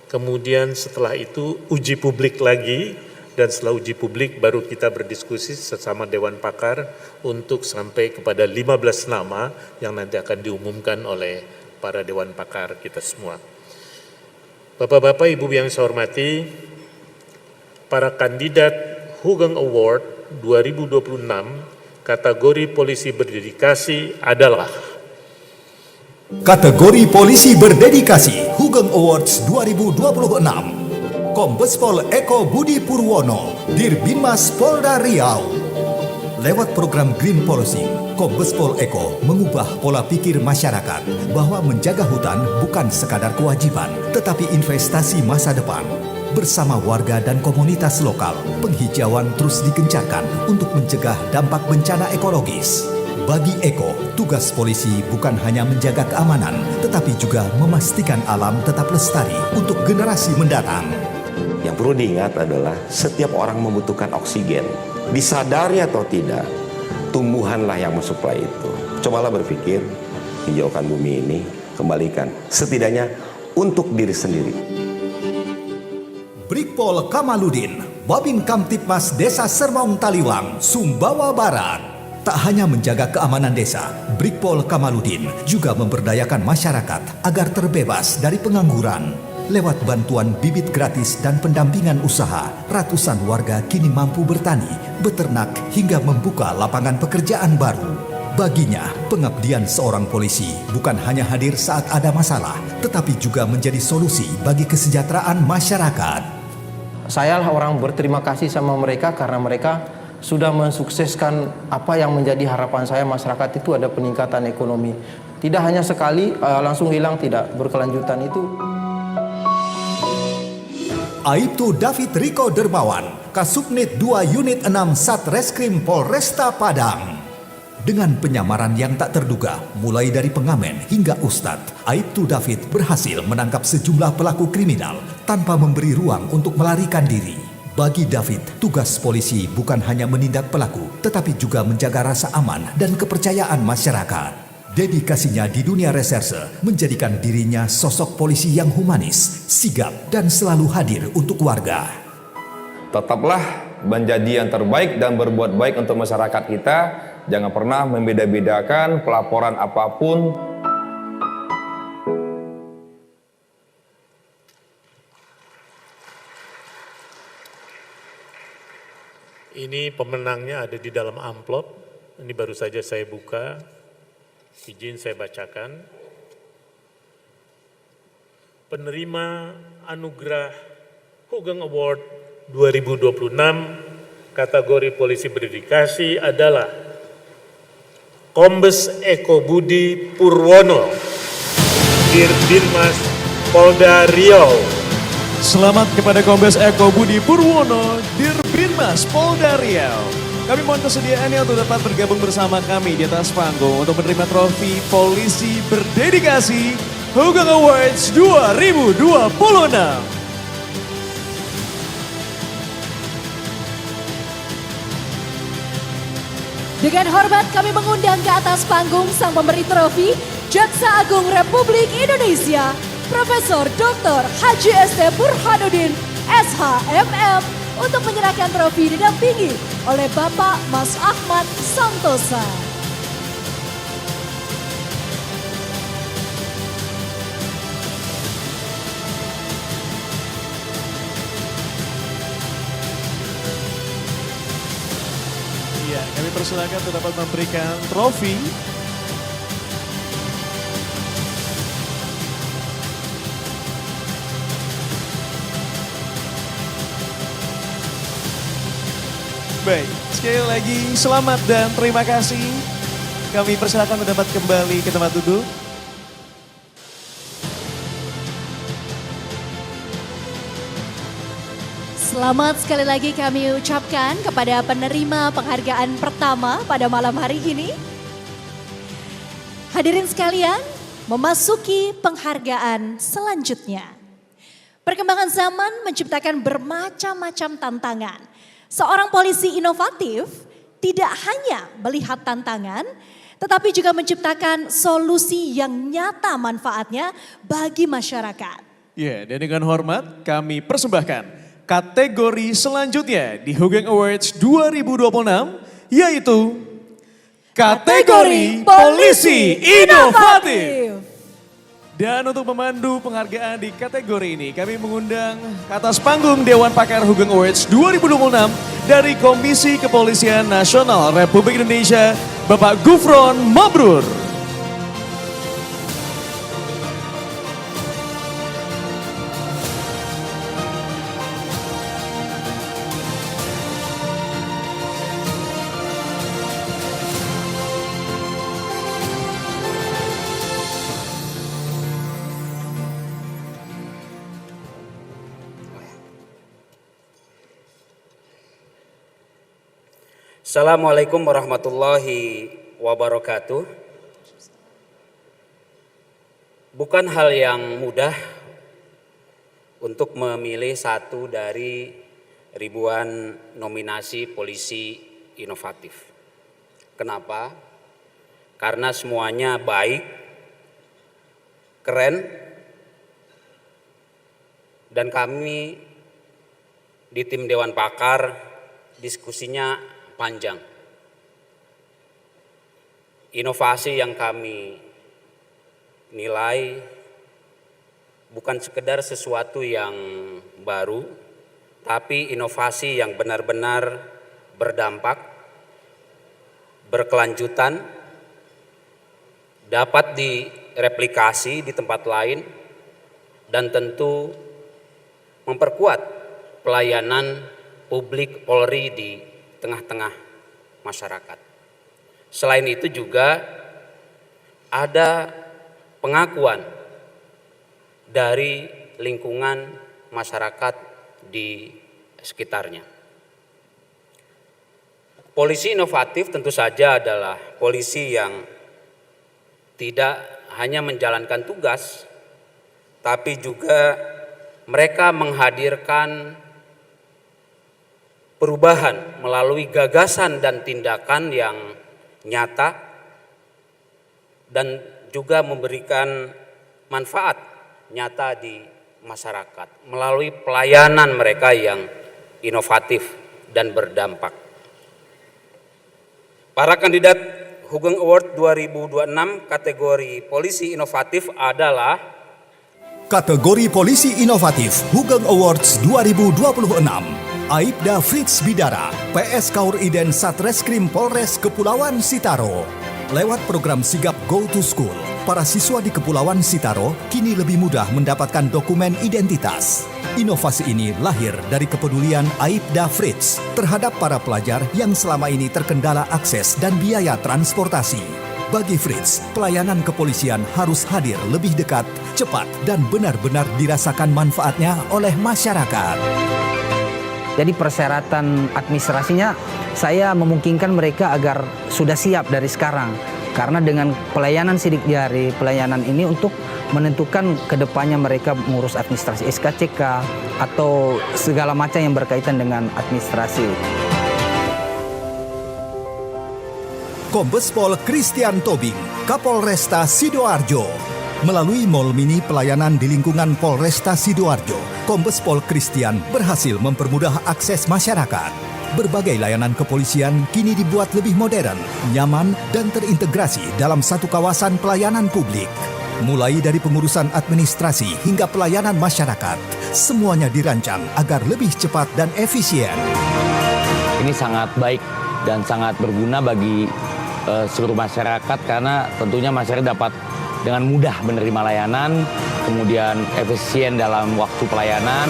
Kemudian setelah itu uji publik lagi, dan setelah uji publik baru kita berdiskusi sesama Dewan Pakar untuk sampai kepada 15 nama yang nanti akan diumumkan oleh para Dewan Pakar kita semua. Bapak-bapak, ibu yang saya hormati, para kandidat Hugeng Award 2026 kategori polisi berdedikasi adalah kategori polisi berdedikasi Hugeng Awards 2026. Kombes Pol Eko Budi Purwono, Dirbinmas Polda Riau. Lewat program Green Policy, Kombes Pol Eko mengubah pola pikir masyarakat bahwa menjaga hutan bukan sekadar kewajiban, tetapi investasi masa depan. Bersama warga dan komunitas lokal, penghijauan terus digencarkan untuk mencegah dampak bencana ekologis. Bagi Eko, tugas polisi bukan hanya menjaga keamanan, tetapi juga memastikan alam tetap lestari untuk generasi mendatang. Yang perlu diingat adalah setiap orang membutuhkan oksigen. Disadari atau tidak, tumbuhanlah yang mensuplai itu. Cobalah berpikir, hijaukan bumi ini, kembalikan. Setidaknya untuk diri sendiri. Brigpol Kamaludin, Babin Kamtipmas Desa Sermaung Taliwang, Sumbawa Barat. Tak hanya menjaga keamanan desa, Brigpol Kamaludin juga memberdayakan masyarakat agar terbebas dari pengangguran. Lewat bantuan bibit gratis dan pendampingan usaha, ratusan warga kini mampu bertani, beternak, hingga membuka lapangan pekerjaan baru. Baginya, pengabdian seorang polisi bukan hanya hadir saat ada masalah, tetapi juga menjadi solusi bagi kesejahteraan masyarakat. Saya orang berterima kasih sama mereka karena mereka sudah mensukseskan apa yang menjadi harapan saya, masyarakat itu ada peningkatan ekonomi. Tidak hanya sekali langsung hilang, tidak berkelanjutan itu. Aibtu David Riko Dermawan, Kasubnit 2 Unit 6 Satreskrim Polresta Padang. Dengan penyamaran yang tak terduga, mulai dari pengamen hingga ustadz, Aibtu David berhasil menangkap sejumlah pelaku kriminal tanpa memberi ruang untuk melarikan diri. Bagi David, tugas polisi bukan hanya menindak pelaku, tetapi juga menjaga rasa aman dan kepercayaan masyarakat. Dedikasinya di dunia reserse menjadikan dirinya sosok polisi yang humanis, sigap, dan selalu hadir untuk warga. Tetaplah menjadi yang terbaik dan berbuat baik untuk masyarakat kita. Jangan pernah membeda-bedakan pelaporan apapun. Ini pemenangnya ada di dalam amplop. Ini baru saja saya buka. Izin saya bacakan. Penerima anugerah Hugeng Award 2026 kategori polisi berdedikasi adalah Kombes Eko Budi Purwono, Dirbinmas Polda Riau. Selamat kepada Kombes Eko Budi Purwono, Dirbinmas Polda Riau. Kami mohon kesediaannya untuk dapat bergabung bersama kami di atas panggung untuk menerima trofi Polisi Berdedikasi Hugeng Awards 2026. Dengan hormat kami mengundang ke atas panggung sang pemberi trofi, Jaksa Agung Republik Indonesia, Profesor Dr. Haji ST Burhanuddin, SHMM, untuk menyerahkan trofi didampingi oleh Bapak Mas Ahmad Santosa. Ya, kami persilakan untuk dapat memberikan trofi. Baik, sekali lagi selamat dan terima kasih. Kami persilakan untuk dapat kembali ke tempat duduk. Selamat sekali lagi kami ucapkan kepada penerima penghargaan pertama pada malam hari ini. Hadirin sekalian, memasuki penghargaan selanjutnya. Perkembangan zaman menciptakan bermacam-macam tantangan. Seorang polisi inovatif tidak hanya melihat tantangan, tetapi juga menciptakan solusi yang nyata manfaatnya bagi masyarakat. Ya, dan dengan hormat kami persembahkan kategori selanjutnya di Hugeng Awards 2026, yaitu kategori Polisi Inovatif. Dan untuk memandu penghargaan di kategori ini, kami mengundang ke atas panggung Dewan Pakar Hugeng Awards 2026 dari Komisi Kepolisian Nasional Republik Indonesia, Bapak Gufron Mabrur. Assalamualaikum warahmatullahi wabarakatuh. Bukan hal yang mudah untuk memilih satu dari ribuan nominasi polisi inovatif. Kenapa? Karena semuanya baik, keren, Dan kami di tim Dewan Pakar diskusinya panjang. Inovasi yang kami nilai bukan sekedar sesuatu yang baru, tapi inovasi yang benar-benar berdampak, berkelanjutan, dapat direplikasi di tempat lain, dan tentu memperkuat pelayanan publik Polri di tengah-tengah masyarakat. Selain itu juga ada pengakuan dari lingkungan masyarakat di sekitarnya. Polisi inovatif tentu saja adalah polisi yang tidak hanya menjalankan tugas, tapi juga mereka menghadirkan perubahan melalui gagasan dan tindakan yang nyata dan juga memberikan manfaat nyata di masyarakat melalui pelayanan mereka yang inovatif dan berdampak. Para kandidat Hugeng Award 2026 kategori polisi inovatif adalah Kategori Polisi Inovatif Hugeng Awards 2026. Aibda Fritz Bidara, PS Kaur Iden Satreskrim Polres Kepulauan Sitaro. Lewat program Sigap Go to School, para siswa di Kepulauan Sitaro kini lebih mudah mendapatkan dokumen identitas. Inovasi ini lahir dari kepedulian Aibda Fritz terhadap para pelajar yang selama ini terkendala akses dan biaya transportasi. Bagi Fritz, pelayanan kepolisian harus hadir lebih dekat, cepat, dan benar-benar dirasakan manfaatnya oleh masyarakat. Jadi persyaratan administrasinya saya memungkinkan mereka agar sudah siap dari sekarang. Karena dengan pelayanan sidik jari, pelayanan ini untuk menentukan kedepannya mereka mengurus administrasi SKCK atau segala macam yang berkaitan dengan administrasi. Kombes Pol Christian Tobing, Kapolresta Sidoarjo. Melalui Mall Mini pelayanan di lingkungan Polresta Sidoarjo, Kombes Pol Christian berhasil mempermudah akses masyarakat. Berbagai layanan kepolisian kini dibuat lebih modern, nyaman, dan terintegrasi dalam satu kawasan pelayanan publik. Mulai dari pengurusan administrasi hingga pelayanan masyarakat, semuanya dirancang agar lebih cepat dan efisien. Ini sangat baik dan sangat berguna bagi seluruh masyarakat karena tentunya masyarakat dapat dengan mudah menerima layanan, kemudian efisien dalam waktu pelayanan.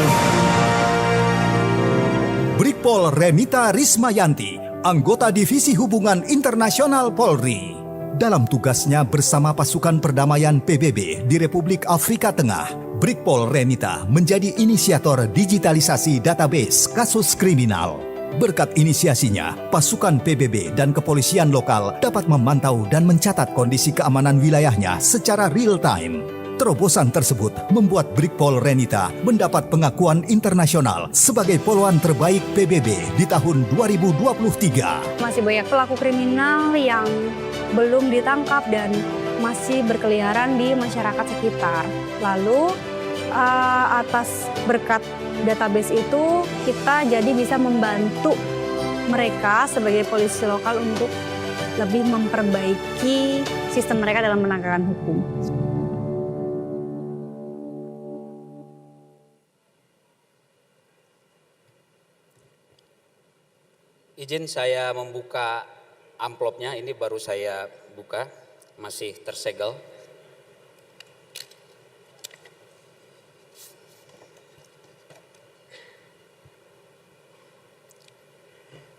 Brigpol Renita Rismayanti, anggota Divisi Hubungan Internasional Polri. Dalam tugasnya bersama pasukan perdamaian PBB di Republik Afrika Tengah, Brigpol Renita menjadi inisiator digitalisasi database kasus kriminal. Berkat inisiasinya, pasukan PBB dan kepolisian lokal dapat memantau dan mencatat kondisi keamanan wilayahnya secara real time. Terobosan tersebut membuat Brigpol Renita mendapat pengakuan internasional sebagai poluan terbaik PBB di tahun 2023. Masih banyak pelaku kriminal yang belum ditangkap dan masih berkeliaran di masyarakat sekitar. Lalu atas berkat database itu kita jadi bisa membantu mereka sebagai polisi lokal untuk lebih memperbaiki sistem mereka dalam penegakan hukum. Izin saya membuka amplopnya, ini baru saya buka, masih tersegel.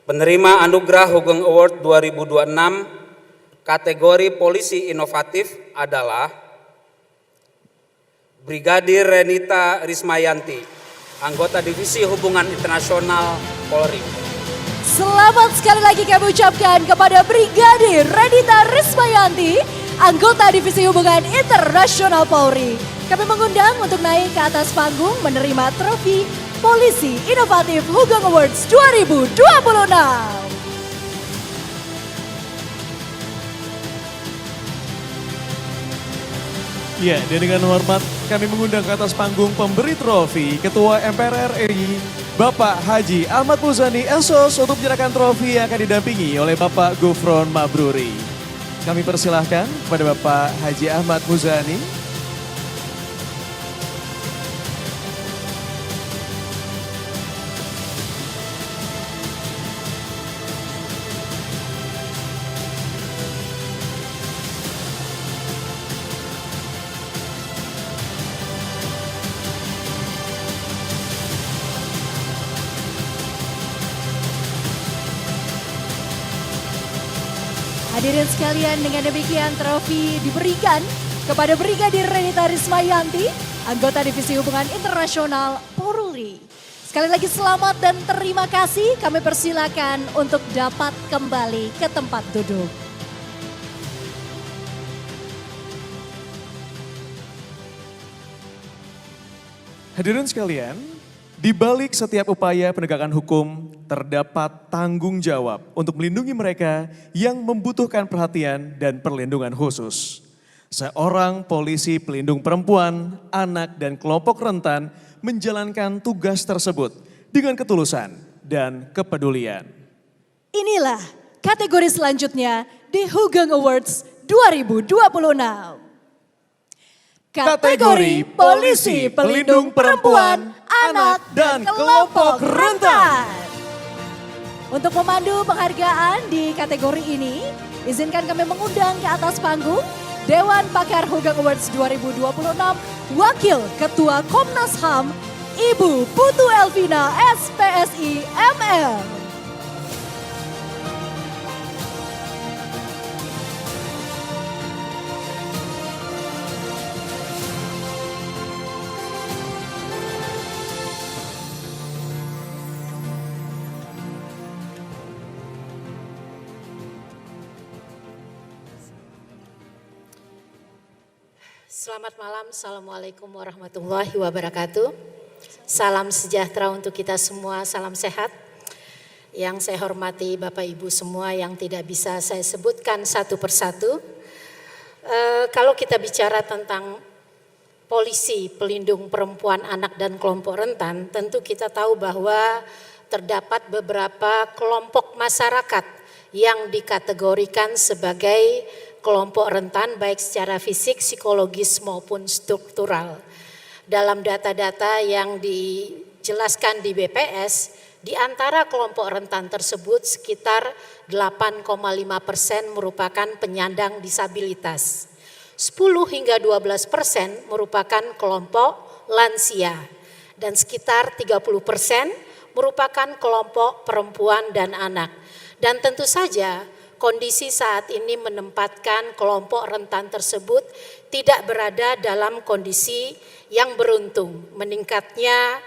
Penerima Anugerah Hugeng Award 2026 kategori Polisi Inovatif adalah Brigadir Renita Rismayanti, anggota Divisi Hubungan Internasional Polri. Selamat sekali lagi kami ucapkan kepada Brigadir Renita Rismayanti, anggota Divisi Hubungan Internasional Polri. Kami mengundang untuk naik ke atas panggung menerima trofi Polisi Inovatif Hugeng Awards 2026. Ya, dan dengan hormat kami mengundang ke atas panggung pemberi trofi Ketua MPR RI Bapak Haji Ahmad Muzani Esos untuk menyerahkan trofi yang akan didampingi oleh Bapak Gufron Mabruri. Kami persilahkan kepada Bapak Haji Ahmad Muzani. Hadirin sekalian, dengan demikian trofi diberikan kepada Brigadir Renita Rismayanti, anggota Divisi Hubungan Internasional Polri. Sekali lagi selamat dan terima kasih. Kami persilakan untuk dapat kembali ke tempat duduk. Hadirin sekalian, di balik setiap upaya penegakan hukum terdapat tanggung jawab untuk melindungi mereka yang membutuhkan perhatian dan perlindungan khusus. Seorang polisi pelindung perempuan, anak, dan kelompok rentan menjalankan tugas tersebut dengan ketulusan dan kepedulian. Inilah kategori selanjutnya di Hugeng Awards 2026. Kategori Polisi Pelindung Perempuan, Anak, dan Kelompok Rentan. Untuk memandu penghargaan di kategori ini, izinkan kami mengundang ke atas panggung Dewan Pakar Hugeng Awards 2026, Wakil Ketua Komnas HAM, Ibu Putu Elvina SPSI MM. Selamat malam, Assalamualaikum warahmatullahi wabarakatuh. Salam sejahtera untuk kita semua, salam sehat. Yang saya hormati Bapak Ibu semua yang tidak bisa saya sebutkan satu persatu. Kalau kita bicara tentang polisi pelindung perempuan, anak, dan kelompok rentan, tentu kita tahu bahwa terdapat beberapa kelompok masyarakat yang dikategorikan sebagai kelompok rentan baik secara fisik, psikologis maupun struktural. Dalam data-data yang dijelaskan di BPS, di antara kelompok rentan tersebut sekitar 8,5% merupakan penyandang disabilitas. 10 hingga 12% merupakan kelompok lansia dan sekitar 30% merupakan kelompok perempuan dan anak. Dan tentu saja kondisi saat ini menempatkan kelompok rentan tersebut tidak berada dalam kondisi yang beruntung. Meningkatnya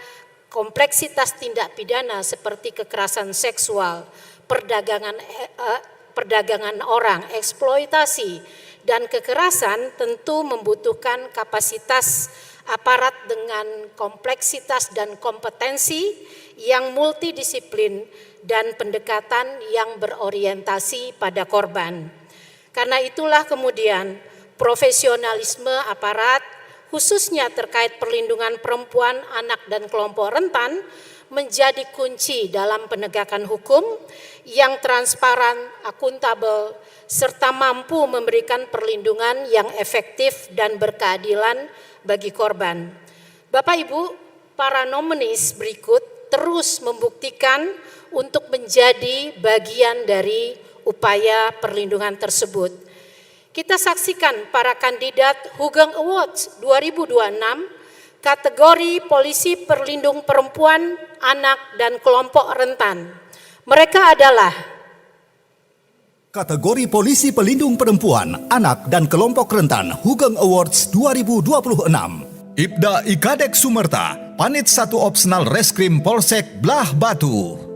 kompleksitas tindak pidana seperti kekerasan seksual, perdagangan orang, eksploitasi, dan kekerasan tentu membutuhkan kapasitas aparat dengan kompleksitas dan kompetensi yang multidisiplin dan pendekatan yang berorientasi pada korban. Karena itulah kemudian profesionalisme aparat khususnya terkait perlindungan perempuan, anak, dan kelompok rentan menjadi kunci dalam penegakan hukum yang transparan, akuntabel, serta mampu memberikan perlindungan yang efektif dan berkeadilan bagi korban. Bapak Ibu, para nominis berikut terus membuktikan untuk menjadi bagian dari upaya perlindungan tersebut. Kita saksikan para kandidat Hugeng Awards 2026 kategori polisi perlindung perempuan, anak, dan kelompok rentan. Mereka adalah kategori polisi pelindung perempuan, anak, dan kelompok rentan Hugeng Awards 2026. Ibda Ikadek Sumerta, Panit 1 Opsional Reskrim Polsek Blah Batu.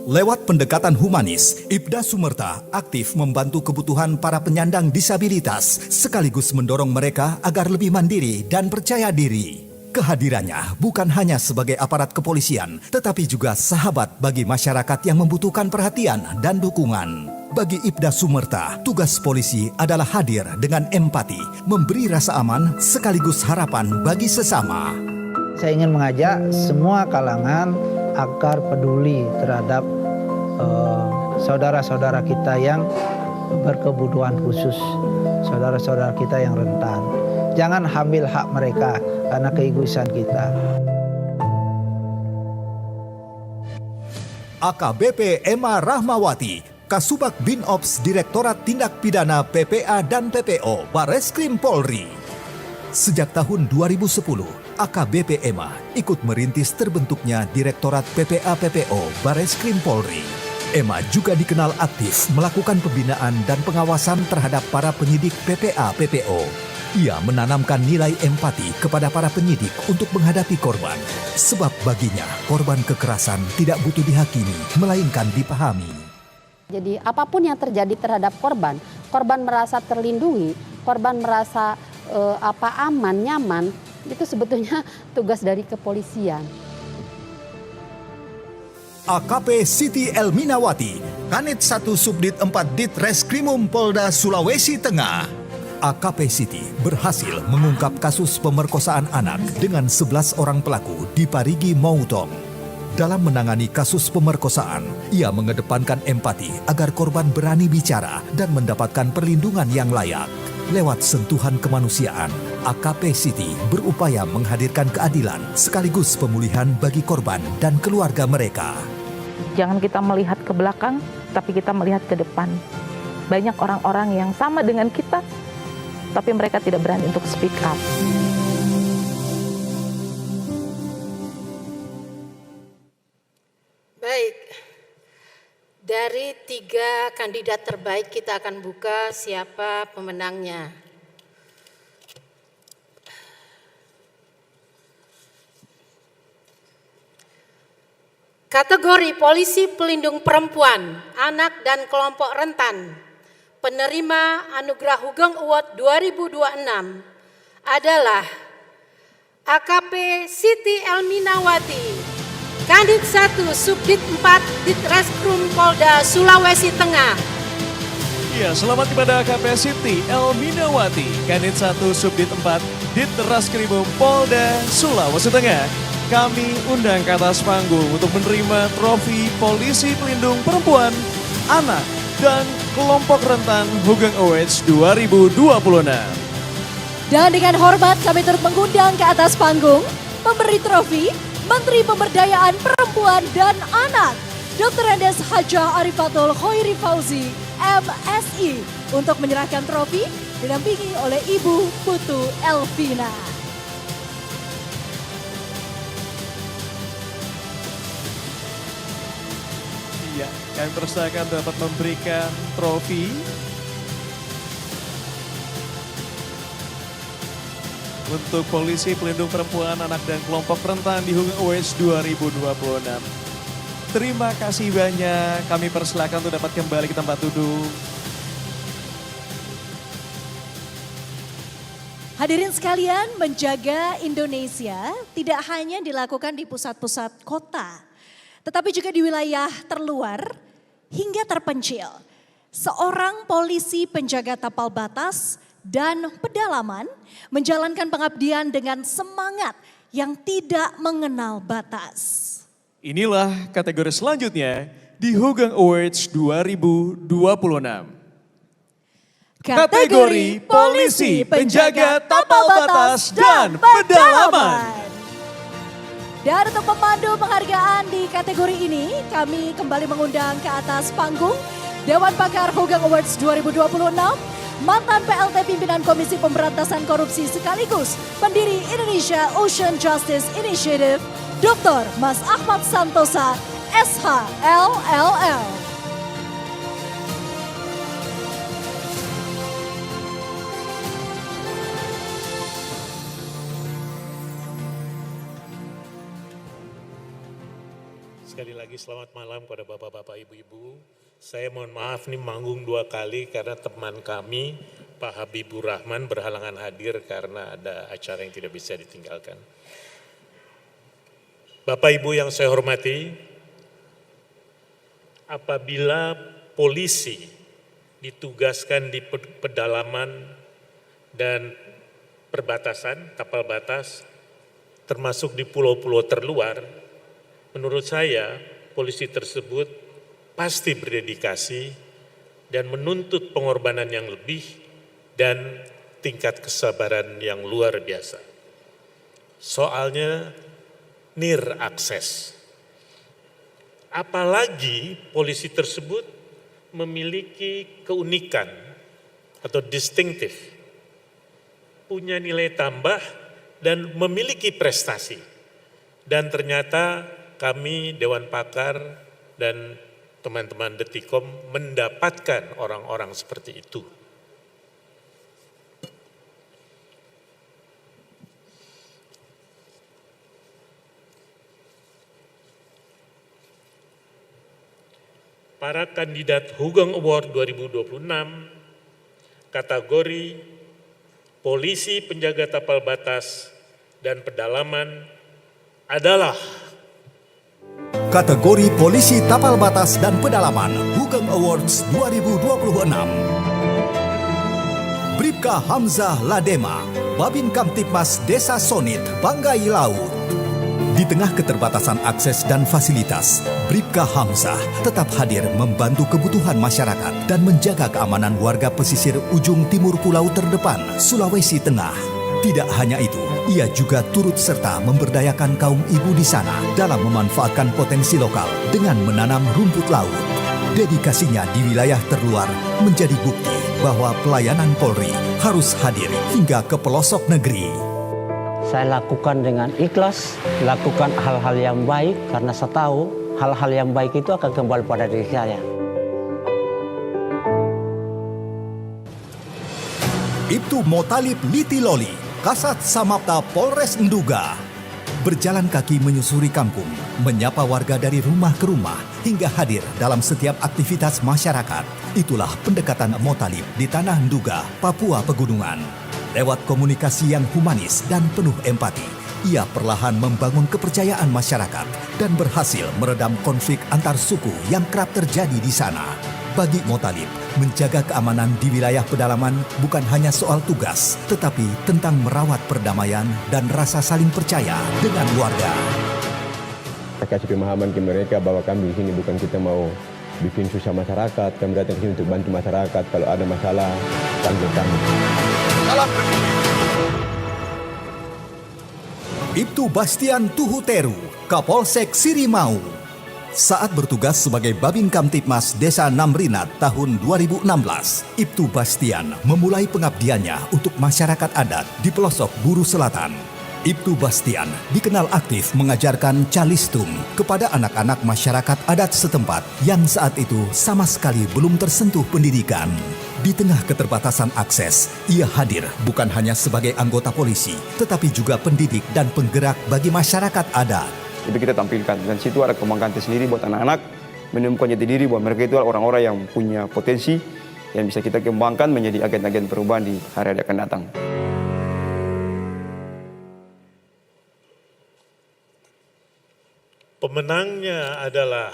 Lewat pendekatan humanis, Ibda Sumerta aktif membantu kebutuhan para penyandang disabilitas sekaligus mendorong mereka agar lebih mandiri dan percaya diri. Kehadirannya bukan hanya sebagai aparat kepolisian, tetapi juga sahabat bagi masyarakat yang membutuhkan perhatian dan dukungan. Bagi Ibda Sumerta, tugas polisi adalah hadir dengan empati, memberi rasa aman sekaligus harapan bagi sesama. Saya ingin mengajak semua kalangan agar peduli terhadap saudara-saudara kita yang berkebutuhan khusus, saudara-saudara kita yang rentan. Jangan ambil hak mereka karena keegoisan kita. AKBP Emma Rahmawati, Kasubag Binops Direktorat Tindak Pidana PPA dan PPO Bareskrim Polri. Sejak tahun 2010, AKBP Emma ikut merintis terbentuknya Direktorat PPA PPO Bareskrim Polri. Emma juga dikenal aktif melakukan pembinaan dan pengawasan terhadap para penyidik PPA PPO. Ia menanamkan nilai empati kepada para penyidik untuk menghadapi korban. Sebab baginya, korban kekerasan tidak butuh dihakimi, melainkan dipahami. Jadi apapun yang terjadi terhadap korban, korban merasa terlindungi, korban merasa aman, nyaman, itu sebetulnya tugas dari kepolisian. AKP Siti Elminawati, Kanit 1 Subdit 4 Ditreskrimum Polda Sulawesi Tengah. AKP Siti berhasil mengungkap kasus pemerkosaan anak dengan 11 orang pelaku di Parigi Mautong. Dalam menangani kasus pemerkosaan, ia mengedepankan empati agar korban berani bicara dan mendapatkan perlindungan yang layak. Lewat sentuhan kemanusiaan, AKP Siti berupaya menghadirkan keadilan sekaligus pemulihan bagi korban dan keluarga mereka. Jangan kita melihat ke belakang, tapi kita melihat ke depan. Banyak orang-orang yang sama dengan kita, tapi mereka tidak berani untuk speak up. Baik, dari 3 kandidat terbaik kita akan buka siapa pemenangnya. Kategori Polisi Pelindung Perempuan, Anak dan Kelompok Rentan, penerima Anugerah Hugeng Award 2026 adalah AKP Siti Elminawati, Kanit 1 Subdit 4 Ditreskrim Polda Sulawesi Tengah. Ya, selamat kepada AKP Siti Elminawati, Kanit 1 Subdit 4 Ditreskrim Polda Sulawesi Tengah. Kami undang ke atas panggung untuk menerima trofi Polisi Pelindung Perempuan, Anak, dan Kelompok Rentan Hugeng Awards 2026. Dan dengan hormat kami turut mengundang ke atas panggung pemberi trofi Menteri Pemberdayaan Perempuan dan Anak, Dr. Andes Hajah Arifatul Khoiri Fauzi, MSI, untuk menyerahkan trofi didampingi oleh Ibu Putu Elvina. Iya, kami persilakan dapat memberikan trofi untuk Polisi Pelindung Perempuan, Anak, dan Kelompok Rentan di Hugeng Awards 2026. Terima kasih banyak, kami persilakan untuk dapat kembali ke tempat duduk. Hadirin sekalian, menjaga Indonesia tidak hanya dilakukan di pusat-pusat kota, tetapi juga di wilayah terluar hingga terpencil. Seorang polisi penjaga tapal batas dan pedalaman menjalankan pengabdian dengan semangat yang tidak mengenal batas. Inilah kategori selanjutnya di Hugeng Awards 2026. Kategori Polisi Penjaga Tapal Batas dan Pedalaman. Dan untuk memandu penghargaan di kategori ini, kami kembali mengundang ke atas panggung Dewan Pakar Hugeng Awards 2026, mantan PLT Pimpinan Komisi Pemberantasan Korupsi sekaligus pendiri Indonesia Ocean Justice Initiative, Dr. Mas Ahmad Santosa, SH, LLL. Sekali lagi selamat malam kepada bapak-bapak, ibu-ibu. Saya mohon maaf nih manggung 2 kali karena teman kami Pak Habibur Rahman berhalangan hadir karena ada acara yang tidak bisa ditinggalkan. Bapak Ibu yang saya hormati, apabila polisi ditugaskan di pedalaman dan perbatasan, tapal batas, termasuk di pulau-pulau terluar, menurut saya polisi tersebut pasti berdedikasi dan menuntut pengorbanan yang lebih dan tingkat kesabaran yang luar biasa. Soalnya near access. Apalagi polisi tersebut memiliki keunikan atau distinctive, punya nilai tambah dan memiliki prestasi. Dan ternyata kami Dewan Pakar dan teman-teman Detikom mendapatkan orang-orang seperti itu. Para kandidat Hugeng Award 2026 kategori Polisi Penjaga Tapal Batas dan Pedalaman adalah Kategori Polisi Tapal Batas dan Pedalaman Hugeng Awards 2026. Bribka Hamzah Ladema, Babin Kamtipmas Desa Sonit, Banggai Laut. Di tengah keterbatasan akses dan fasilitas, Bribka Hamzah tetap hadir membantu kebutuhan masyarakat dan menjaga keamanan warga pesisir ujung timur pulau terdepan, Sulawesi Tengah. Tidak hanya itu, ia juga turut serta memberdayakan kaum ibu di sana dalam memanfaatkan potensi lokal dengan menanam rumput laut. Dedikasinya di wilayah terluar menjadi bukti bahwa pelayanan Polri harus hadir hingga ke pelosok negeri. Saya lakukan dengan ikhlas, lakukan hal-hal yang baik karena saya tahu hal-hal yang baik itu akan kembali pada diri saya. Ibtu Motalib Litiloli, Kasat Samapta Polres Nduga. Berjalan kaki menyusuri kampung, menyapa warga dari rumah ke rumah, hingga hadir dalam setiap aktivitas masyarakat. Itulah pendekatan Motalib di Tanah Nduga, Papua Pegunungan. Lewat komunikasi yang humanis dan penuh empati, ia perlahan membangun kepercayaan masyarakat dan berhasil meredam konflik antar suku yang kerap terjadi di sana. Bagi Motalib, menjaga keamanan di wilayah pedalaman bukan hanya soal tugas, tetapi tentang merawat perdamaian dan rasa saling percaya dengan warga. Saya kasih pemahaman ke mereka bahwa kami di sini bukan kita mau bikin susah masyarakat, kami datang ke sini untuk bantu masyarakat. Kalau ada masalah, panggil kami. Ibtu Bastian Tuhuteru, Kapolsek Sirimau. Saat bertugas sebagai Babin Kamtipmas Desa Namrinat tahun 2016, Ibtu Bastian memulai pengabdiannya untuk masyarakat adat di pelosok Buru Selatan. Ibtu Bastian dikenal aktif mengajarkan calistung kepada anak-anak masyarakat adat setempat yang saat itu sama sekali belum tersentuh pendidikan. Di tengah keterbatasan akses, ia hadir bukan hanya sebagai anggota polisi, tetapi juga pendidik dan penggerak bagi masyarakat adat. Itu kita tampilkan, dan situ ada kembangkan sendiri buat anak-anak, menemukan jati diri bahwa mereka itu orang-orang yang punya potensi, yang bisa kita kembangkan menjadi agen-agen perubahan di hari-hari akan datang. Pemenangnya adalah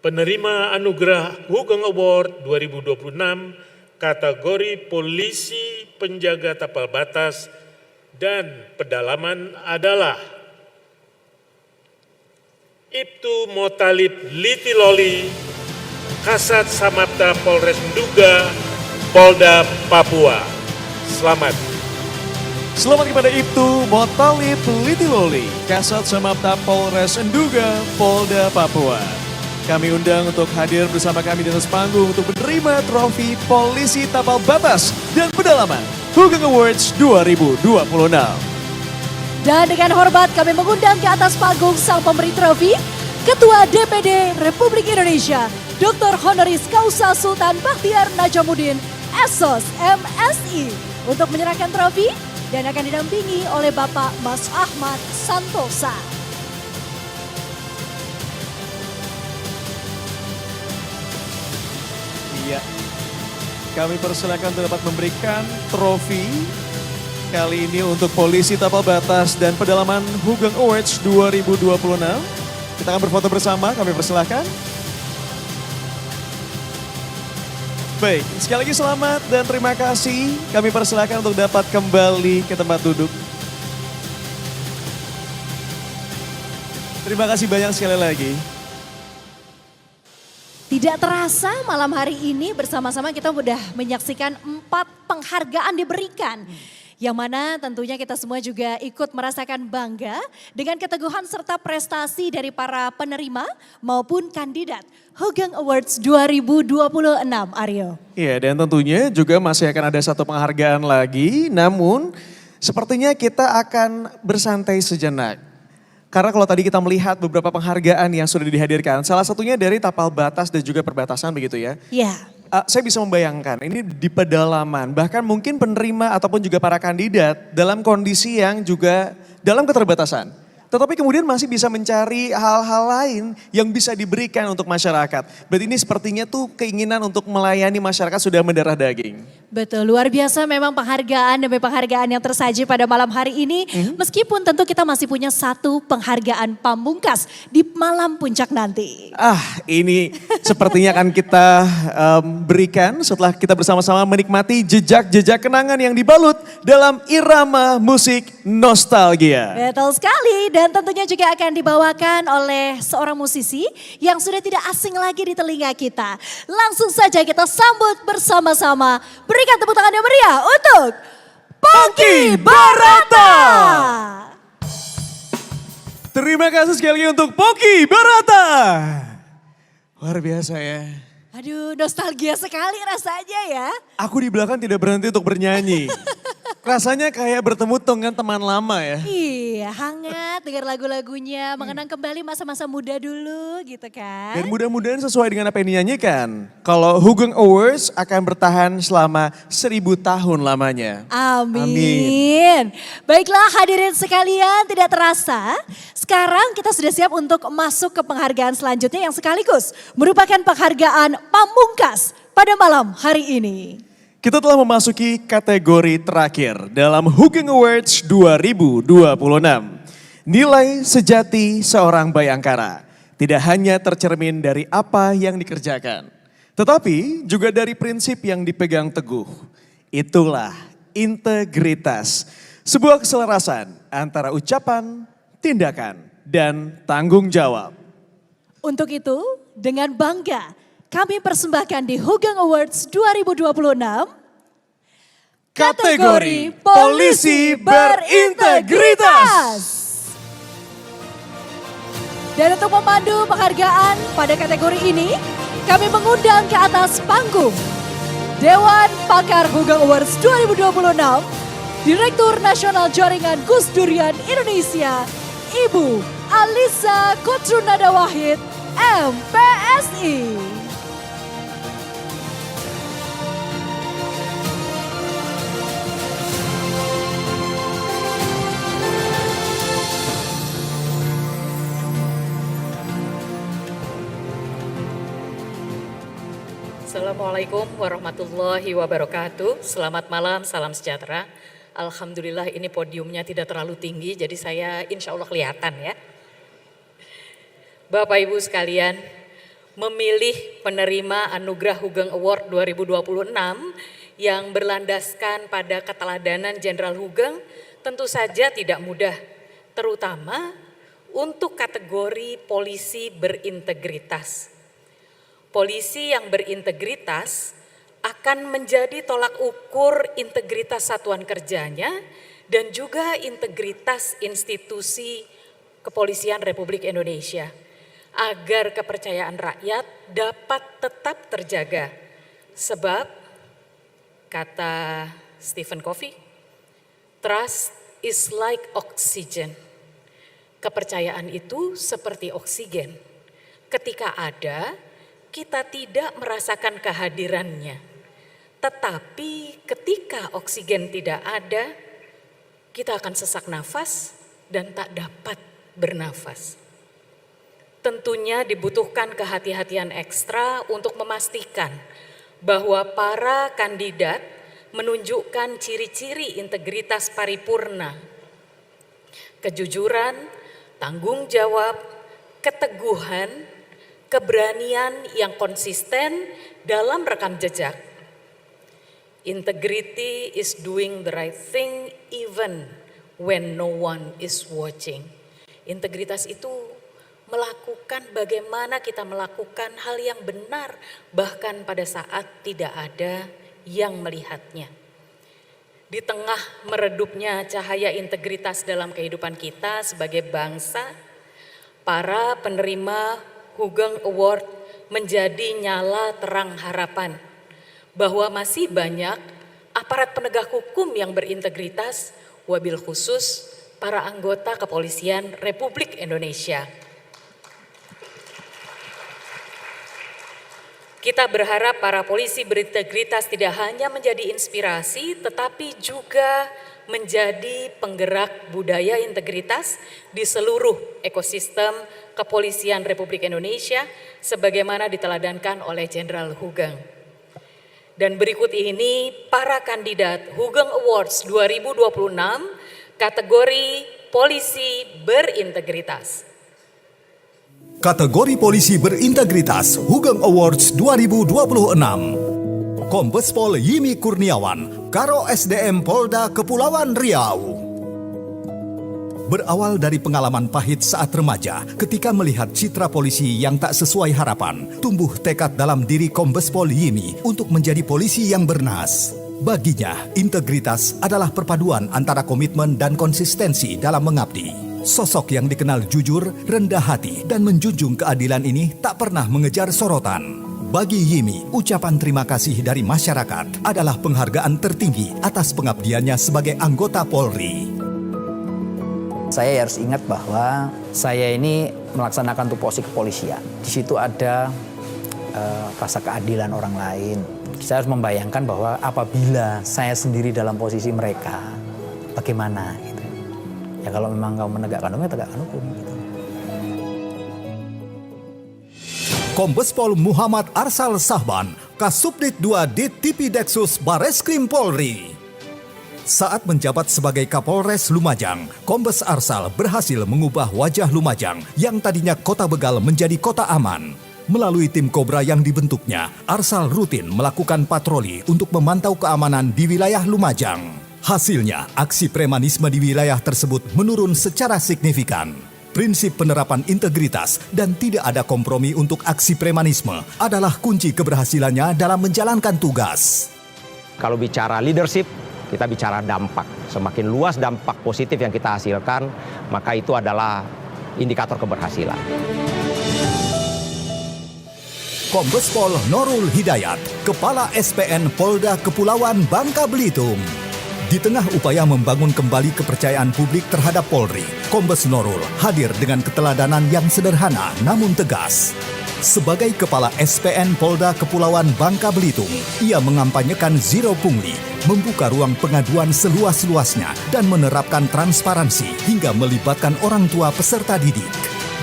penerima anugerah Hugeng Award 2026 kategori Polisi Penjaga Tapal Batas dan Pedalaman adalah Ibtu Motalib Litiloli, Kasat Samapta Polres Nduga, Polda Papua. Selamat. Selamat kepada Ibtu Motalib Litiloli, Kasat Samapta Polres Nduga, Polda Papua. Kami undang untuk hadir bersama kami di atas panggung untuk menerima trofi Polisi Tapal Batas dan Pedalaman Hugeng Awards 2026. Dan dengan hormat kami mengundang ke atas panggung sang pemberi trofi, Ketua DPD Republik Indonesia, Dr. Honoris Causa Sultan Bakhtiar Najamuddin, Esos MSI, untuk menyerahkan trofi dan akan didampingi oleh Bapak Mas Ahmad Santosa. Iya, kami persilakan untuk dapat memberikan trofi Kali ini untuk Polisi Tapal Batas dan Pedalaman Hugeng Awards 2026. Kita akan berfoto bersama, kami persilahkan. Baik, sekali lagi selamat dan terima kasih. Kami persilahkan untuk dapat kembali ke tempat duduk. Terima kasih banyak sekali lagi. Tidak terasa malam hari ini bersama-sama kita sudah menyaksikan 4 penghargaan diberikan. Yang mana tentunya kita semua juga ikut merasakan bangga dengan keteguhan serta prestasi dari para penerima maupun kandidat Hugeng Awards 2026, Aryo. Iya, dan tentunya juga masih akan ada satu penghargaan lagi, namun sepertinya kita akan bersantai sejenak. Karena kalau tadi kita melihat beberapa penghargaan yang sudah dihadirkan, salah satunya dari Tapal Batas dan juga Perbatasan begitu ya. Iya. Saya bisa membayangkan ini di pedalaman, bahkan mungkin penerima ataupun juga para kandidat dalam kondisi yang juga dalam keterbatasan. Tetapi kemudian masih bisa mencari hal-hal lain yang bisa diberikan untuk masyarakat. Berarti ini sepertinya tuh keinginan untuk melayani masyarakat sudah mendarah daging. Betul, luar biasa memang penghargaan demi penghargaan yang tersaji pada malam hari ini. Meskipun tentu kita masih punya satu penghargaan pamungkas di malam puncak nanti. Ini sepertinya akan kita berikan setelah kita bersama-sama menikmati jejak-jejak kenangan yang dibalut dalam irama musik nostalgia. Betul sekali, dan tentunya juga akan dibawakan oleh seorang musisi yang sudah tidak asing lagi di telinga kita. Langsung saja kita sambut bersama-sama. Berikan tepuk tangan yang meriah untuk Ponky Barata. Terima kasih sekali lagi untuk Ponky Barata. Luar biasa ya. Aduh, nostalgia sekali rasanya ya. Aku di belakang tidak berhenti untuk bernyanyi. Rasanya kayak bertemu dengan teman lama ya. Iya, hangat dengar lagu-lagunya, mengenang kembali masa-masa muda dulu gitu kan. Dan mudah-mudahan sesuai dengan apa yang dinyanyikan. Kalau Hugeng Awards akan bertahan selama 1000 tahun lamanya. Amin. Baiklah hadirin sekalian, tidak terasa sekarang kita sudah siap untuk masuk ke penghargaan selanjutnya yang sekaligus merupakan penghargaan pamungkas pada malam hari ini. Kita telah memasuki kategori terakhir dalam Hugeng Awards 2026. Nilai sejati seorang Bayangkara tidak hanya tercermin dari apa yang dikerjakan, tetapi juga dari prinsip yang dipegang teguh. Itulah integritas, sebuah keselarasan antara ucapan, tindakan, dan tanggung jawab. Untuk itu, dengan bangga kami persembahkan di Hugeng Awards 2026 kategori Polisi Berintegritas. Dan untuk memandu penghargaan pada kategori ini, kami mengundang ke atas panggung Dewan Pakar Hugeng Awards 2026, Direktur Nasional Jaringan Gus Durian Indonesia, Ibu Alisa Kotrunada Wahid, MPSI. Assalamualaikum warahmatullahi wabarakatuh. Selamat malam, salam sejahtera. Alhamdulillah ini podiumnya tidak terlalu tinggi, jadi saya insya Allah kelihatan ya. Bapak Ibu sekalian, memilih penerima Anugerah Hugeng Award 2026 yang berlandaskan pada keteladanan Jenderal Hugeng tentu saja tidak mudah, terutama untuk kategori polisi berintegritas. Polisi yang berintegritas akan menjadi tolak ukur integritas satuan kerjanya dan juga integritas institusi Kepolisian Republik Indonesia agar kepercayaan rakyat dapat tetap terjaga. Sebab kata Stephen Covey, trust is like oxygen. Kepercayaan itu seperti oksigen. Ketika ada, kita tidak merasakan kehadirannya. Tetapi ketika oksigen tidak ada, kita akan sesak nafas dan tak dapat bernafas. Tentunya dibutuhkan kehati-hatian ekstra untuk memastikan bahwa para kandidat menunjukkan ciri-ciri integritas paripurna, kejujuran, tanggung jawab, keteguhan, keberanian yang konsisten dalam rekam jejak. Integrity is doing the right thing even when no one is watching. Integritas itu melakukan bagaimana kita melakukan hal yang benar bahkan pada saat tidak ada yang melihatnya. Di tengah meredupnya cahaya integritas dalam kehidupan kita sebagai bangsa, para penerima Hugeng Award menjadi nyala terang harapan bahwa masih banyak aparat penegak hukum yang berintegritas, wabil khusus para anggota Kepolisian Republik Indonesia. Kita berharap para polisi berintegritas tidak hanya menjadi inspirasi, tetapi juga menjadi penggerak budaya integritas di seluruh ekosistem Kepolisian Republik Indonesia, sebagaimana diteladankan oleh Jenderal Hugeng. Dan berikut ini para kandidat Hugeng Awards 2026 kategori polisi berintegritas. Kategori polisi berintegritas Hugeng Awards 2026. Kombes Pol Yimi Kurniawan, Karo SDM Polda Kepulauan Riau. Berawal dari pengalaman pahit saat remaja, ketika melihat citra polisi yang tak sesuai harapan, tumbuh tekad dalam diri Kombes Pol Yimi untuk menjadi polisi yang bernas. Baginya, integritas adalah perpaduan antara komitmen dan konsistensi dalam mengabdi. Sosok yang dikenal jujur, rendah hati, dan menjunjung keadilan ini tak pernah mengejar sorotan. Bagi Yimi, ucapan terima kasih dari masyarakat adalah penghargaan tertinggi atas pengabdiannya sebagai anggota Polri. Saya harus ingat bahwa saya ini melaksanakan tupoksi kepolisian. Di situ ada rasa keadilan orang lain. Saya harus membayangkan bahwa apabila saya sendiri dalam posisi mereka, bagaimana? Gitu. Ya kalau memang kamu menegakkan hukum, ya tegakkan hukum. Gitu. Kombes Pol Muhammad Arsal Sahban, Kasubdit 2 Dittipideksus Bareskrim Polri. Saat menjabat sebagai Kapolres Lumajang, Kombes Arsal berhasil mengubah wajah Lumajang yang tadinya kota begal menjadi kota aman. Melalui tim Kobra yang dibentuknya, Arsal rutin melakukan patroli untuk memantau keamanan di wilayah Lumajang. Hasilnya, aksi premanisme di wilayah tersebut menurun secara signifikan. Prinsip penerapan integritas dan tidak ada kompromi untuk aksi premanisme adalah kunci keberhasilannya dalam menjalankan tugas. Kalau bicara leadership, kita bicara dampak. Semakin luas dampak positif yang kita hasilkan, maka itu adalah indikator keberhasilan. Kombes Pol Norul Hidayat, Kepala SPN Polda Kepulauan Bangka Belitung. Di tengah upaya membangun kembali kepercayaan publik terhadap Polri, Kombes Norul hadir dengan keteladanan yang sederhana namun tegas. Sebagai Kepala SPN Polda Kepulauan Bangka Belitung, ia mengampanyekan zero pungli, membuka ruang pengaduan seluas-luasnya dan menerapkan transparansi hingga melibatkan orang tua peserta didik.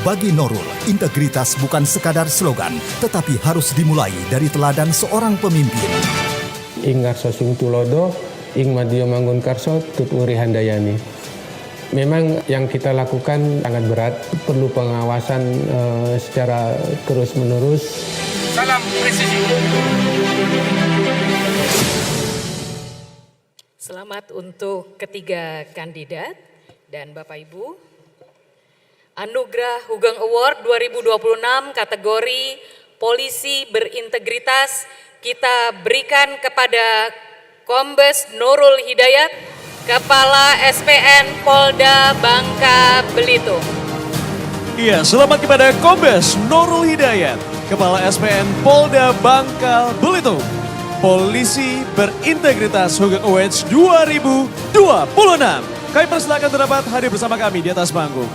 Bagi Norul, integritas bukan sekadar slogan, tetapi harus dimulai dari teladan seorang pemimpin. Ingarso sing tulodo, ing madya manggon karso tut uri handayani. Memang yang kita lakukan sangat berat, perlu pengawasan secara terus-menerus. Salam presisi. Selamat untuk ketiga kandidat dan Bapak Ibu. Anugerah Hugeng Award 2026 kategori polisi berintegritas kita berikan kepada Kombes Norul Hidayat, Kepala SPN Polda Bangka Belitung. Iya, selamat kepada Kombes Norul Hidayat, Kepala SPN Polda Bangka Belitung. Polisi berintegritas Hugeng Awards 2026. Kami persilakan terdapat hadir bersama kami di atas panggung.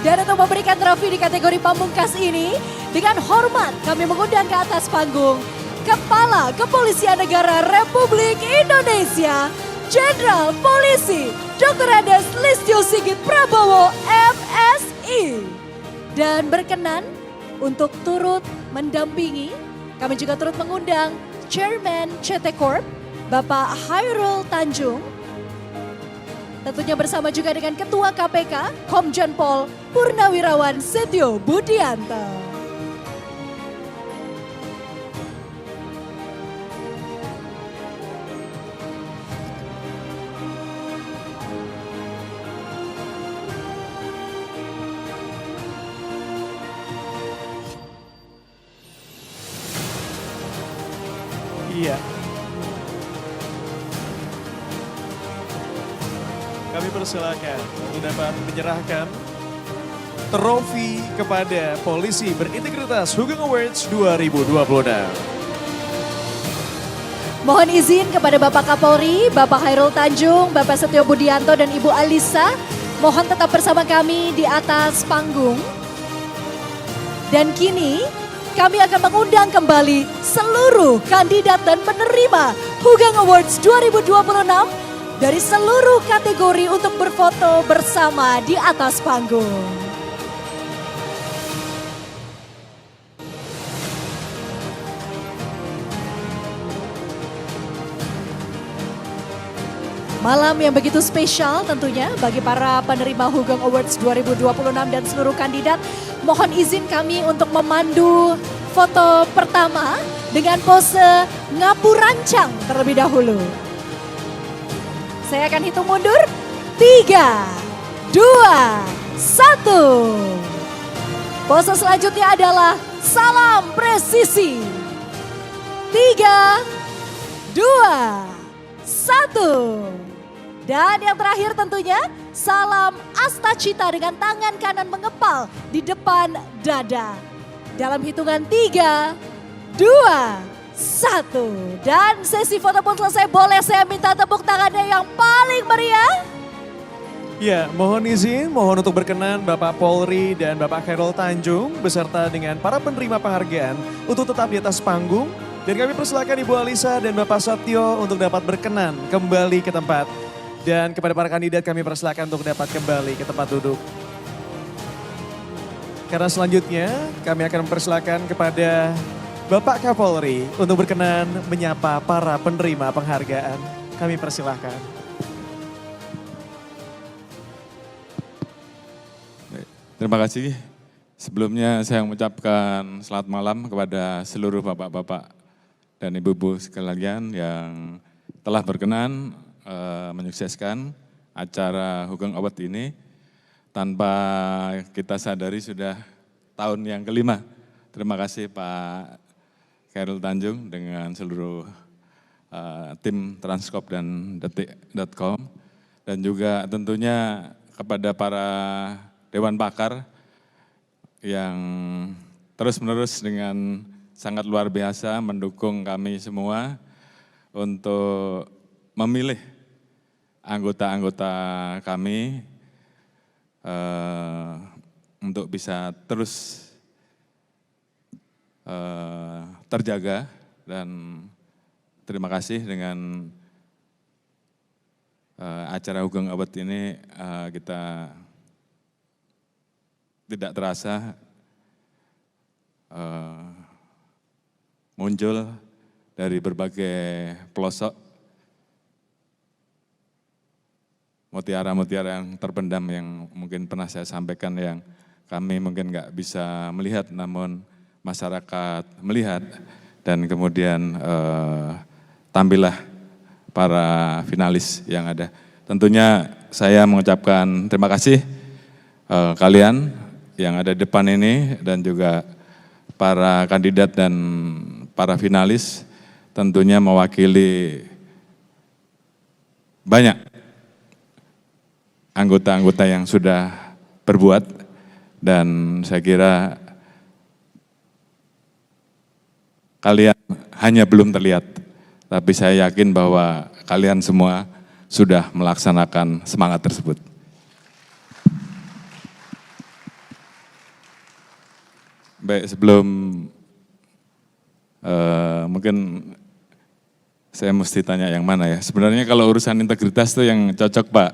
Dan untuk memberikan trofi di kategori pamungkas ini, dengan hormat kami mengundang ke atas panggung Kepala Kepolisian Negara Republik Indonesia, Jenderal Polisi Dr. Andes Listio Sigit Prabowo, MSI. Dan berkenan untuk turut mendampingi, kami juga turut mengundang Chairman CT Corp, Bapak Khairul Tanjung. Tentunya bersama juga dengan Ketua KPK, Komjen Pol Purnawirawan Setio Budianto. Iya. Kami persilakan untuk dapat menyerahkan trofi kepada polisi berintegritas Hugeng Awards 2026. Mohon izin kepada Bapak Kapolri, Bapak Khairul Tanjung, Bapak Setio Budianto dan Ibu Alisa, mohon tetap bersama kami di atas panggung. Dan kini kami akan mengundang kembali seluruh kandidat dan penerima Hugeng Awards 2026 dari seluruh kategori untuk berfoto bersama di atas panggung. Malam yang begitu spesial tentunya bagi para penerima Hugeng Awards 2026 dan seluruh kandidat. Mohon izin kami untuk memandu foto pertama dengan pose ngapurancang terlebih dahulu. Saya akan hitung mundur. 3, 2, 1. Pose selanjutnya adalah salam presisi. 3, 2, 1. Dan yang terakhir tentunya salam astacita dengan tangan kanan mengepal di depan dada. Dalam hitungan 3, 2, 1. Dan sesi foto pun selesai. Boleh saya minta tepuk tangannya yang paling meriah? Ya, mohon izin, mohon untuk berkenan Bapak Polri dan Bapak Khairul Tanjung beserta dengan para penerima penghargaan untuk tetap di atas panggung. Dan kami persilakan Ibu Alisa dan Bapak Setio untuk dapat berkenan kembali ke tempat. Dan kepada para kandidat kami persilakan untuk dapat kembali ke tempat duduk. Karena selanjutnya kami akan mempersilakan kepada Bapak Kapolri untuk berkenan menyapa para penerima penghargaan. Kami persilahkan. Terima kasih. Sebelumnya saya mengucapkan selamat malam kepada seluruh bapak-bapak dan ibu-ibu sekalian yang telah berkenan menyukseskan acara Hugeng Award ini. Tanpa kita sadari sudah tahun yang kelima. Terima kasih Pak Khairul Tanjung dengan seluruh tim Transkop dan Detik.com. Dan juga tentunya kepada para Dewan Pakar yang terus-menerus dengan sangat luar biasa mendukung kami semua untuk memilih anggota-anggota kami untuk bisa terus terjaga, dan terima kasih dengan acara Hugeng Award ini kita tidak terasa muncul dari berbagai pelosok mutiara-mutiara yang terpendam yang mungkin pernah saya sampaikan, yang kami mungkin nggak bisa melihat namun masyarakat melihat, dan kemudian tampillah para finalis yang ada. Tentunya saya mengucapkan terima kasih kalian yang ada di depan ini dan juga para kandidat dan para finalis, tentunya mewakili banyak anggota-anggota yang sudah berbuat, dan saya kira kalian hanya belum terlihat, tapi saya yakin bahwa kalian semua sudah melaksanakan semangat tersebut. Baik, sebelum mungkin saya mesti tanya yang mana ya. Sebenarnya kalau urusan integritas itu yang cocok Pak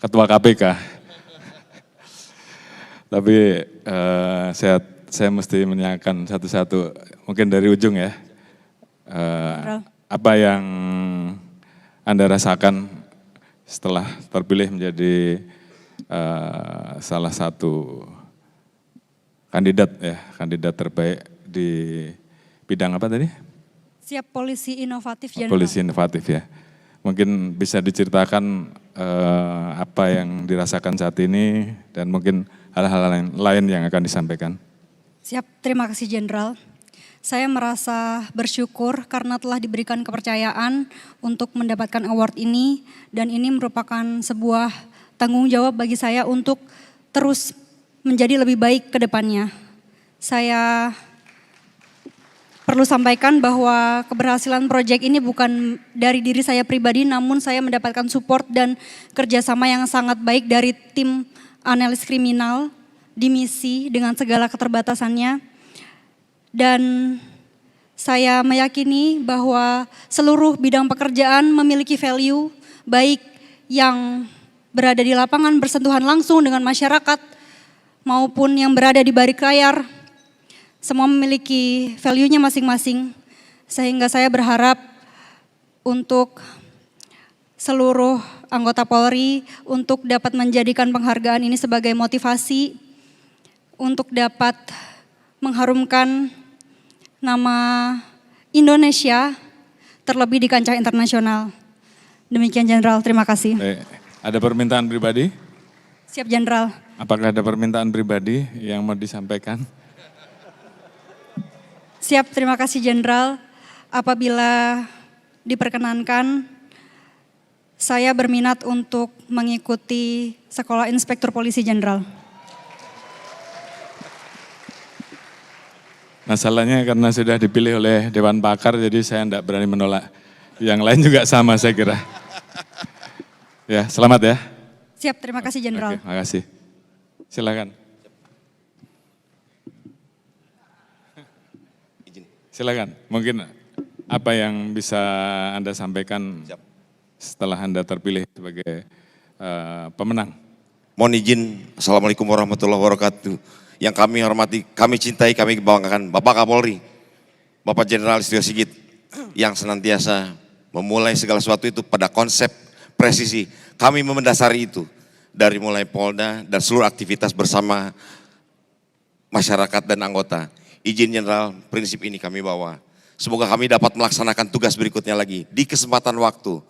Ketua KPK. Tapi saya mesti menanyakan satu-satu, mungkin dari ujung ya. Apa yang Anda rasakan setelah terpilih menjadi salah satu kandidat terbaik di bidang apa tadi? Siap polisi inovatif Jenderal. Polisi inovatif ya. Mungkin bisa diceritakan apa yang dirasakan saat ini dan mungkin hal-hal lain yang akan disampaikan. Siap, terima kasih Jenderal. Saya merasa bersyukur karena telah diberikan kepercayaan untuk mendapatkan award ini dan ini merupakan sebuah tanggung jawab bagi saya untuk terus menjadi lebih baik ke depannya. Saya perlu sampaikan bahwa keberhasilan proyek ini bukan dari diri saya pribadi, namun saya mendapatkan support dan kerjasama yang sangat baik dari tim analis kriminal di misi dengan segala keterbatasannya. Dan saya meyakini bahwa seluruh bidang pekerjaan memiliki value baik yang berada di lapangan bersentuhan langsung dengan masyarakat maupun yang berada di balik layar. Semua memiliki value-nya masing-masing, sehingga saya berharap untuk seluruh anggota Polri untuk dapat menjadikan penghargaan ini sebagai motivasi untuk dapat mengharumkan nama Indonesia terlebih di kancah internasional. Demikian Jenderal, terima kasih. Ada permintaan pribadi? Siap Jenderal. Apakah ada permintaan pribadi yang mau disampaikan? Siap, terima kasih Jenderal. Apabila diperkenankan, saya berminat untuk mengikuti Sekolah Inspektur Polisi Jenderal. Masalahnya karena sudah dipilih oleh Dewan Pakar, jadi saya tidak berani menolak. Yang lain juga sama saya kira. Ya, selamat ya. Siap, terima kasih Jenderal. Oke, makasih. Silakan. Silakan, mungkin apa yang bisa Anda sampaikan setelah Anda terpilih sebagai pemenang? Mohon izin, Assalamualaikum warahmatullahi wabarakatuh. Yang kami hormati, kami cintai, kami banggakan Bapak Kapolri, Bapak Jenderal Listio Sigit, yang senantiasa memulai segala sesuatu itu pada konsep presisi. Kami mendasari itu dari mulai Polda dan seluruh aktivitas bersama masyarakat dan anggota. Izin Jenderal, prinsip ini kami bawa. Semoga kami dapat melaksanakan tugas berikutnya lagi di kesempatan waktu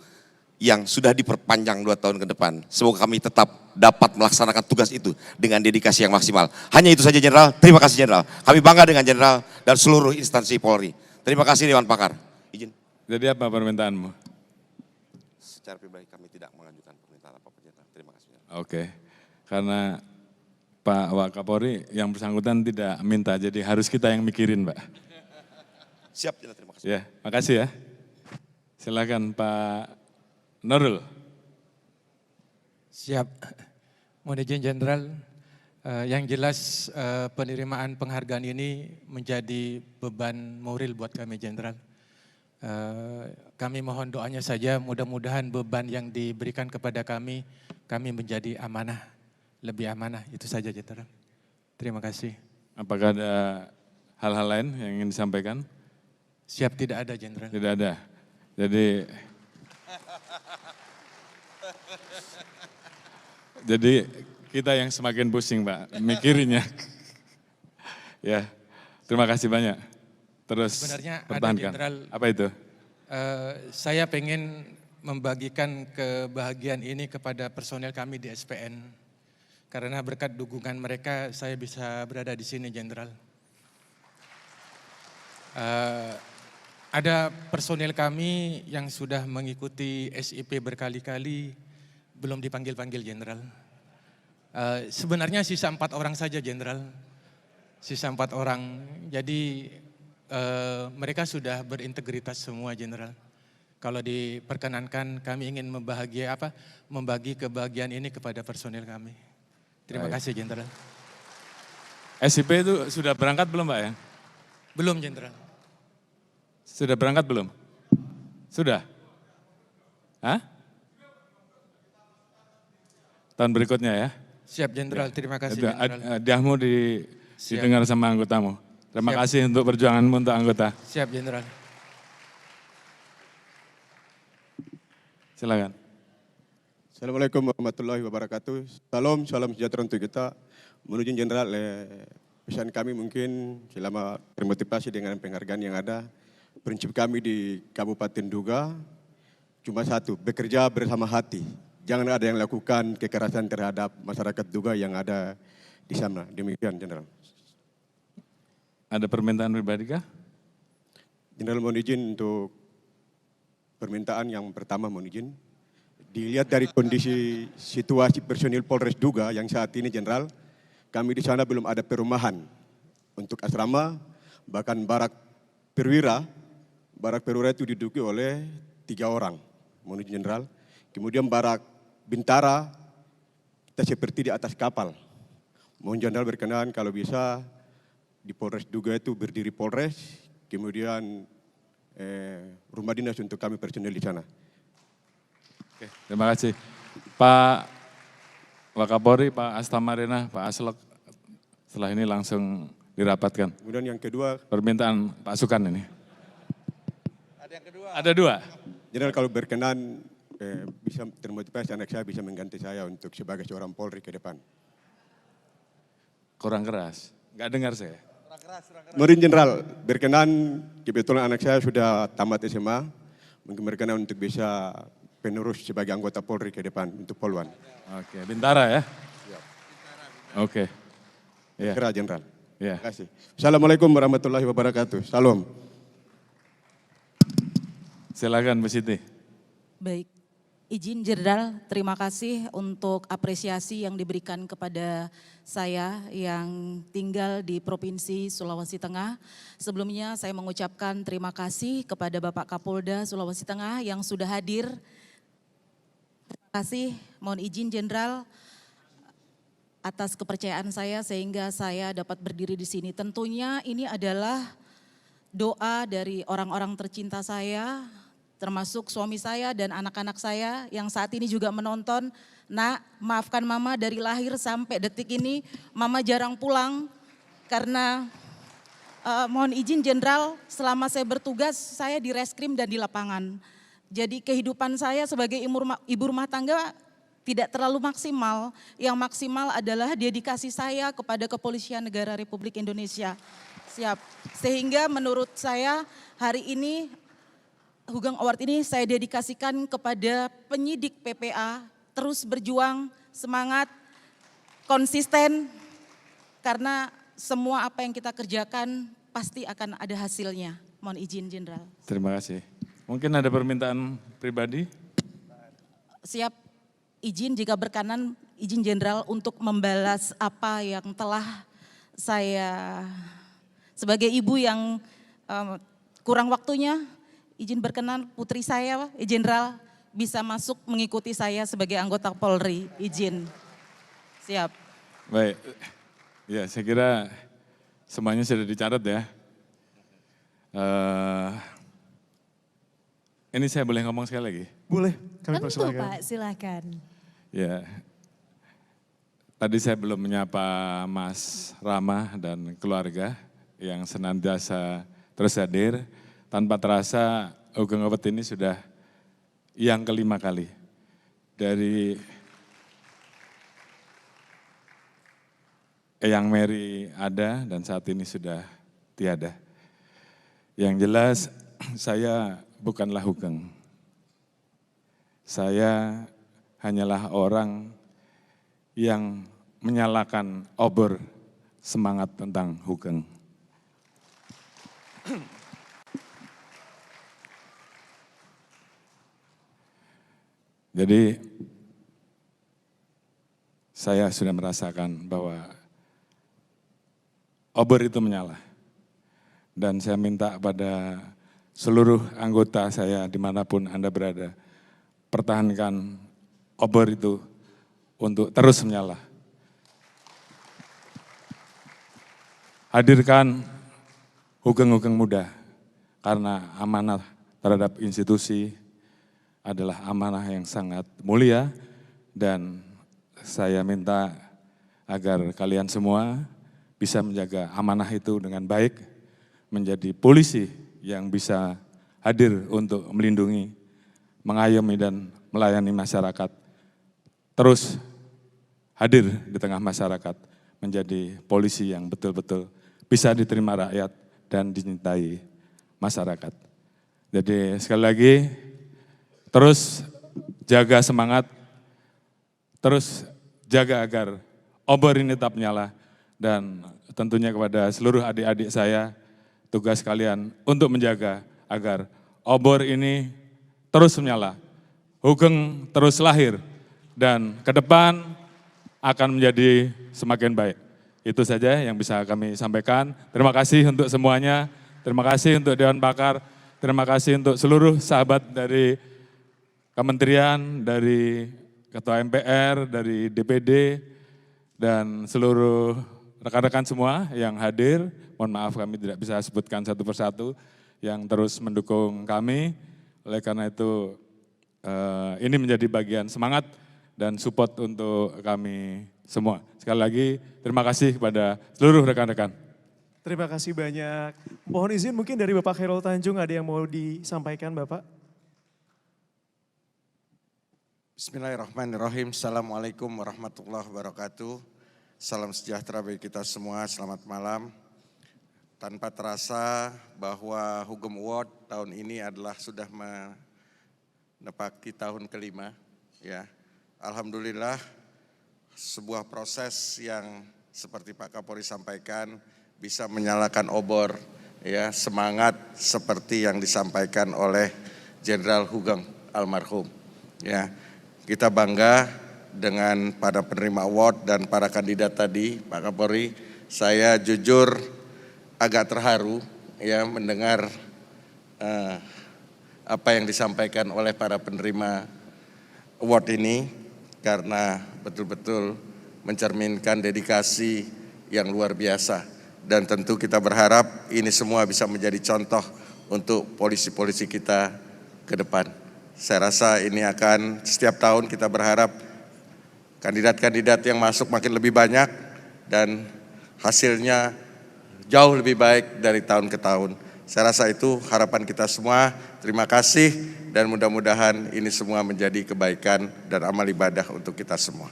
yang sudah diperpanjang 2 tahun ke depan. Semoga kami tetap dapat melaksanakan tugas itu dengan dedikasi yang maksimal. Hanya itu saja Jenderal, terima kasih Jenderal. Kami bangga dengan Jenderal dan seluruh instansi Polri. Terima kasih Dewan Pakar. Izin. Jadi apa permintaanmu? Secara pribadi kami tidak mengajukan permintaan apa-apa Jenderal. Terima kasih Jenderal. Oke, karena Pak Wakapolri yang bersangkutan tidak minta, jadi harus kita yang mikirin Pak. Siap Jenderal, terima kasih. Ya, makasih ya. Silakan Pak Nurul. Siap. Mohon izin Jenderal, yang jelas penerimaan penghargaan ini menjadi beban moral buat kami Jenderal. Kami mohon doanya saja, mudah-mudahan beban yang diberikan kepada kami menjadi amanah, lebih amanah. Itu saja Jenderal. Terima kasih. Apakah ada hal-hal lain yang ingin disampaikan? Siap, tidak ada Jenderal. Tidak ada. Jadi kita yang semakin pusing Pak, mikirinnya. Ya, terima kasih banyak. Terus sebenarnya pertahankan. ada Jenderal. Apa itu? Saya pengen membagikan kebahagiaan ini kepada personel kami di SPN. Karena berkat dukungan mereka saya bisa berada di sini Jenderal. Ada personel kami yang sudah mengikuti SIP berkali-kali, belum dipanggil-panggil Jenderal. Sebenarnya sisa 4 orang saja Jenderal, sisa 4 orang. Jadi mereka sudah berintegritas semua Jenderal. Kalau diperkenankan kami ingin membagi kebahagiaan ini kepada personel kami. Terima kasih Jenderal. SIP itu sudah berangkat belum Pak ya? Belum Jenderal. Sudah berangkat belum? Sudah? Hah? Tahun berikutnya ya? Siap Jenderal, terima kasih Jenderal. Diahmu didengar sama anggotamu. Terima kasih untuk perjuanganmu untuk anggota. Siap Jenderal. Silakan. Assalamualaikum warahmatullahi wabarakatuh. Salam sejahtera untuk kita. Menuju Jenderal, pesan kami mungkin selama termotivasi dengan penghargaan yang ada. Prinsip kami di Kabupaten Duga cuma satu, bekerja bersama hati. Jangan ada yang lakukan kekerasan terhadap masyarakat Duga yang ada di sana. Demikian, Jenderal. Ada permintaan pribadi kah? Jenderal mohon izin untuk permintaan yang pertama mohon izin. Dilihat dari kondisi situasi personil Polres Duga yang saat ini, Jenderal, kami di sana belum ada perumahan untuk asrama, bahkan barak perwira itu diduduki oleh 3 orang, mohon izin, Jenderal. Kemudian barak bintara, kita seperti di atas kapal. Mohon Jenderal berkenan kalau bisa di Polres Duga itu berdiri Polres, kemudian rumah dinas untuk kami personil di sana. Oke, terima kasih. Pak Wakapolri, Pak Astamarena, Pak Aslok, setelah ini langsung dirapatkan. Kemudian yang kedua. Permintaan Pak Sukan ini. Ada yang kedua. Ada 2. Jenderal kalau berkenan bisa termotivasi anak saya bisa mengganti saya untuk sebagai seorang Polri ke depan. Kurang keras, nggak dengar saya. Mohon Jenderal, berkenan kebetulan anak saya sudah tamat SMA, mungkin berkenan untuk bisa penerus sebagai anggota Polri ke depan untuk Polwan. Oke, bintara ya? Oke. Ya. Kira Jenderal. Ya. Terima kasih. Assalamualaikum warahmatullahi wabarakatuh. Salam. Silakan Bu Siti. Baik, izin Jenderal, terima kasih untuk apresiasi yang diberikan kepada saya yang tinggal di Provinsi Sulawesi Tengah. Sebelumnya saya mengucapkan terima kasih kepada Bapak Kapolda Sulawesi Tengah yang sudah hadir. Terima kasih, mohon izin Jenderal atas kepercayaan saya sehingga saya dapat berdiri di sini. Tentunya ini adalah doa dari orang-orang tercinta saya, termasuk suami saya dan anak-anak saya yang saat ini juga menonton. Nak, maafkan Mama dari lahir sampai detik ini, Mama jarang pulang karena mohon izin Jenderal, selama saya bertugas saya di reskrim dan di lapangan. Jadi kehidupan saya sebagai ibu rumah tangga tidak terlalu maksimal. Yang maksimal adalah dedikasi saya kepada Kepolisian Negara Republik Indonesia. Siap. Sehingga menurut saya hari ini Hugeng Award ini saya dedikasikan kepada penyidik PPA, terus berjuang, semangat, konsisten, karena semua apa yang kita kerjakan pasti akan ada hasilnya. Mohon izin Jenderal. Terima kasih. Mungkin ada permintaan pribadi? Siap, izin jika berkenan, izin Jenderal untuk membalas apa yang telah saya sebagai ibu yang kurang waktunya, izin berkenan putri saya, Jenderal, bisa masuk mengikuti saya sebagai anggota Polri. Izin. Siap. Baik. Ya, saya kira semuanya sudah dicatat ya. Ini saya boleh ngomong sekali lagi? Boleh, kami Tentu persilakan. Pak, silakan. Ya, tadi saya belum menyapa Mas Rama dan keluarga yang senantiasa terus hadir. Tanpa terasa Hugeng Award ini sudah yang kelima kali. Dari Eyang Mary ada dan saat ini sudah tiada. Yang jelas saya bukanlah Hugeng. Saya hanyalah orang yang menyalakan obor semangat tentang Hugeng. Jadi saya sudah merasakan bahwa obor itu menyala. Dan saya minta pada seluruh anggota saya dimanapun Anda berada, pertahankan obor itu untuk terus menyala. Hadirkan Hugeng-Hugeng muda, karena amanah terhadap institusi adalah amanah yang sangat mulia, dan saya minta agar kalian semua bisa menjaga amanah itu dengan baik, menjadi polisi yang bisa hadir untuk melindungi, mengayomi dan melayani masyarakat, terus hadir di tengah masyarakat, menjadi polisi yang betul-betul bisa diterima rakyat dan dicintai masyarakat. Jadi sekali lagi, terus jaga semangat, terus jaga agar obor ini tetap nyala, dan tentunya kepada seluruh adik-adik saya, tugas kalian untuk menjaga agar obor ini terus menyala, Hugeng terus lahir, dan ke depan akan menjadi semakin baik. Itu saja yang bisa kami sampaikan. Terima kasih untuk semuanya, terima kasih untuk Dewan Pakar, terima kasih untuk seluruh sahabat dari Kementerian, dari Ketua MPR, dari DPD, dan seluruh rekan-rekan semua yang hadir. Mohon maaf kami tidak bisa sebutkan satu persatu, yang terus mendukung kami. Oleh karena itu ini menjadi bagian semangat dan support untuk kami semua. Sekali lagi terima kasih kepada seluruh rekan-rekan. Terima kasih banyak. Mohon izin mungkin dari Bapak Khairul Tanjung ada yang mau disampaikan Bapak? Bismillahirrahmanirrahim. Assalamualaikum warahmatullahi wabarakatuh. Salam sejahtera bagi kita semua, selamat malam. Tanpa terasa bahwa Hugeng Award tahun ini adalah sudah menepati tahun kelima. Ya, alhamdulillah sebuah proses yang seperti Pak Kapolri sampaikan bisa menyalakan obor, ya semangat seperti yang disampaikan oleh Jenderal Hugeng almarhum. Ya, kita bangga dengan para penerima award dan para kandidat tadi, Pak Kapolri. Saya jujur agak terharu ya mendengar apa yang disampaikan oleh para penerima award ini, karena betul-betul mencerminkan dedikasi yang luar biasa. Dan tentu kita berharap ini semua bisa menjadi contoh untuk polisi-polisi kita ke depan. Saya rasa ini akan setiap tahun kita berharap kandidat-kandidat yang masuk makin lebih banyak dan hasilnya jauh lebih baik dari tahun ke tahun. Saya rasa itu harapan kita semua. Terima kasih dan mudah-mudahan ini semua menjadi kebaikan dan amal ibadah untuk kita semua.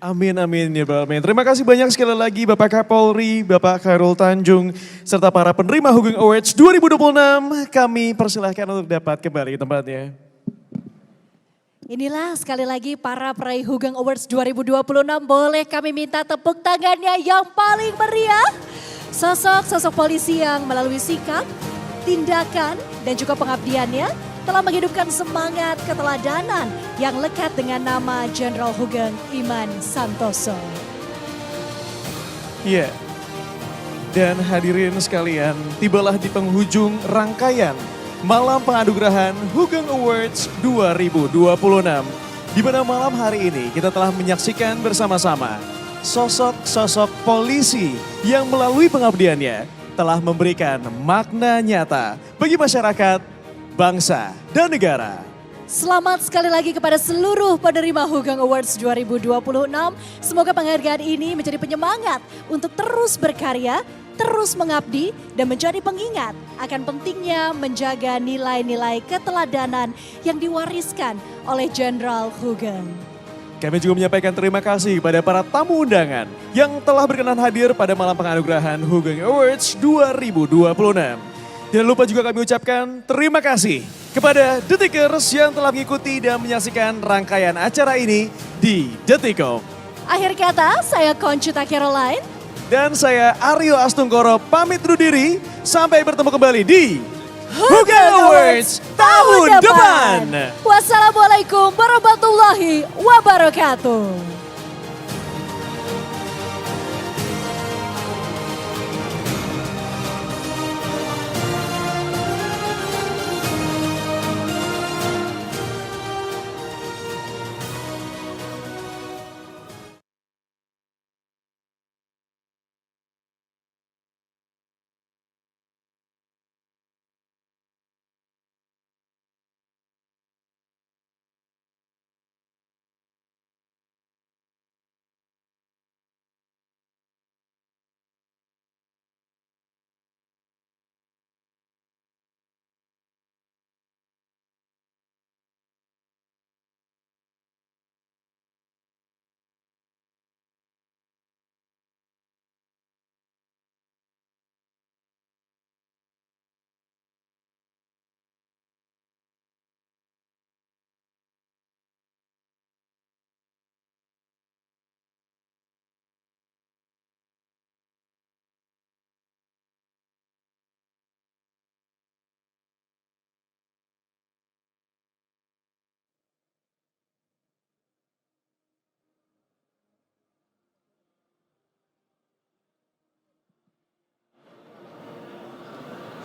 Amin, amin, ya Bapak. Amin. Terima kasih banyak sekali lagi Bapak Kapolri, Bapak Khairul Tanjung, serta para penerima Hugeng Awards 2026. Kami persilahkan untuk dapat kembali ke tempatnya. Inilah sekali lagi para peraih Hugeng Awards 2026. Boleh kami minta tepuk tangannya yang paling meriah. Sosok-sosok polisi yang melalui sikap, tindakan, dan juga pengabdiannya telah menghidupkan semangat keteladanan yang lekat dengan nama Jenderal Hugeng Iman Santoso. Iya, dan hadirin sekalian, tibalah di penghujung rangkaian Malam Penganugerahan Hugeng Awards 2026. Di mana malam hari ini kita telah menyaksikan bersama-sama sosok-sosok polisi yang melalui pengabdiannya telah memberikan makna nyata bagi masyarakat, bangsa, dan negara. Selamat sekali lagi kepada seluruh penerima Hugeng Awards 2026. Semoga penghargaan ini menjadi penyemangat untuk terus berkarya, terus mengabdi, dan menjadi pengingat akan pentingnya menjaga nilai-nilai keteladanan yang diwariskan oleh Jenderal Hugeng. Kami juga menyampaikan terima kasih kepada para tamu undangan yang telah berkenan hadir pada Malam Penganugerahan Hugeng Awards 2026. Jangan lupa juga kami ucapkan terima kasih kepada Detikers yang telah mengikuti dan menyaksikan rangkaian acara ini di Detikom. Akhir kata, saya Conchita Caroline. Dan saya Aryo Astungkoro pamit undur diri. Sampai bertemu kembali di Hugeng Awards tahun depan. Wassalamualaikum warahmatullahi wabarakatuh.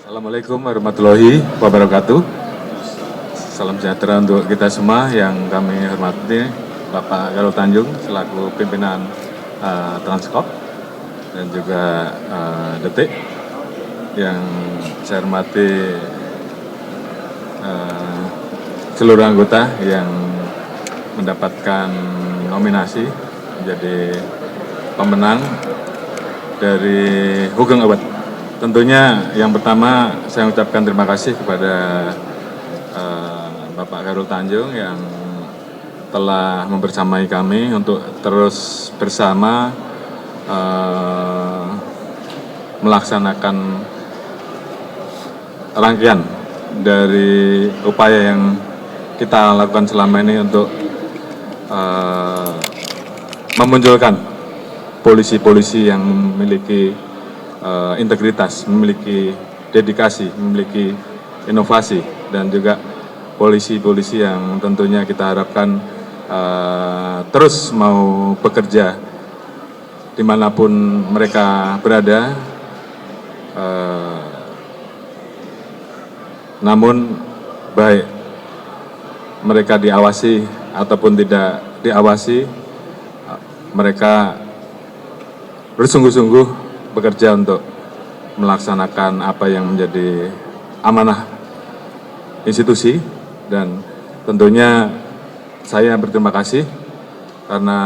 Assalamualaikum warahmatullahi wabarakatuh. Salam sejahtera untuk kita semua yang kami hormati Bapak Khairul Tanjung selaku pimpinan Transkop dan juga Detik, yang saya hormati seluruh anggota yang mendapatkan nominasi menjadi pemenang dari Hugeng Award. Tentunya yang pertama saya ucapkan terima kasih kepada Bapak Khairul Tanjung yang telah membersamai kami untuk terus bersama melaksanakan rangkaian dari upaya yang kita lakukan selama ini untuk memunculkan polisi-polisi yang memiliki integritas, memiliki dedikasi, memiliki inovasi, dan juga polisi-polisi yang tentunya kita harapkan terus mau bekerja dimanapun mereka berada, namun baik mereka diawasi ataupun tidak diawasi, mereka bersungguh-sungguh bekerja untuk melaksanakan apa yang menjadi amanah institusi. Dan tentunya saya berterima kasih karena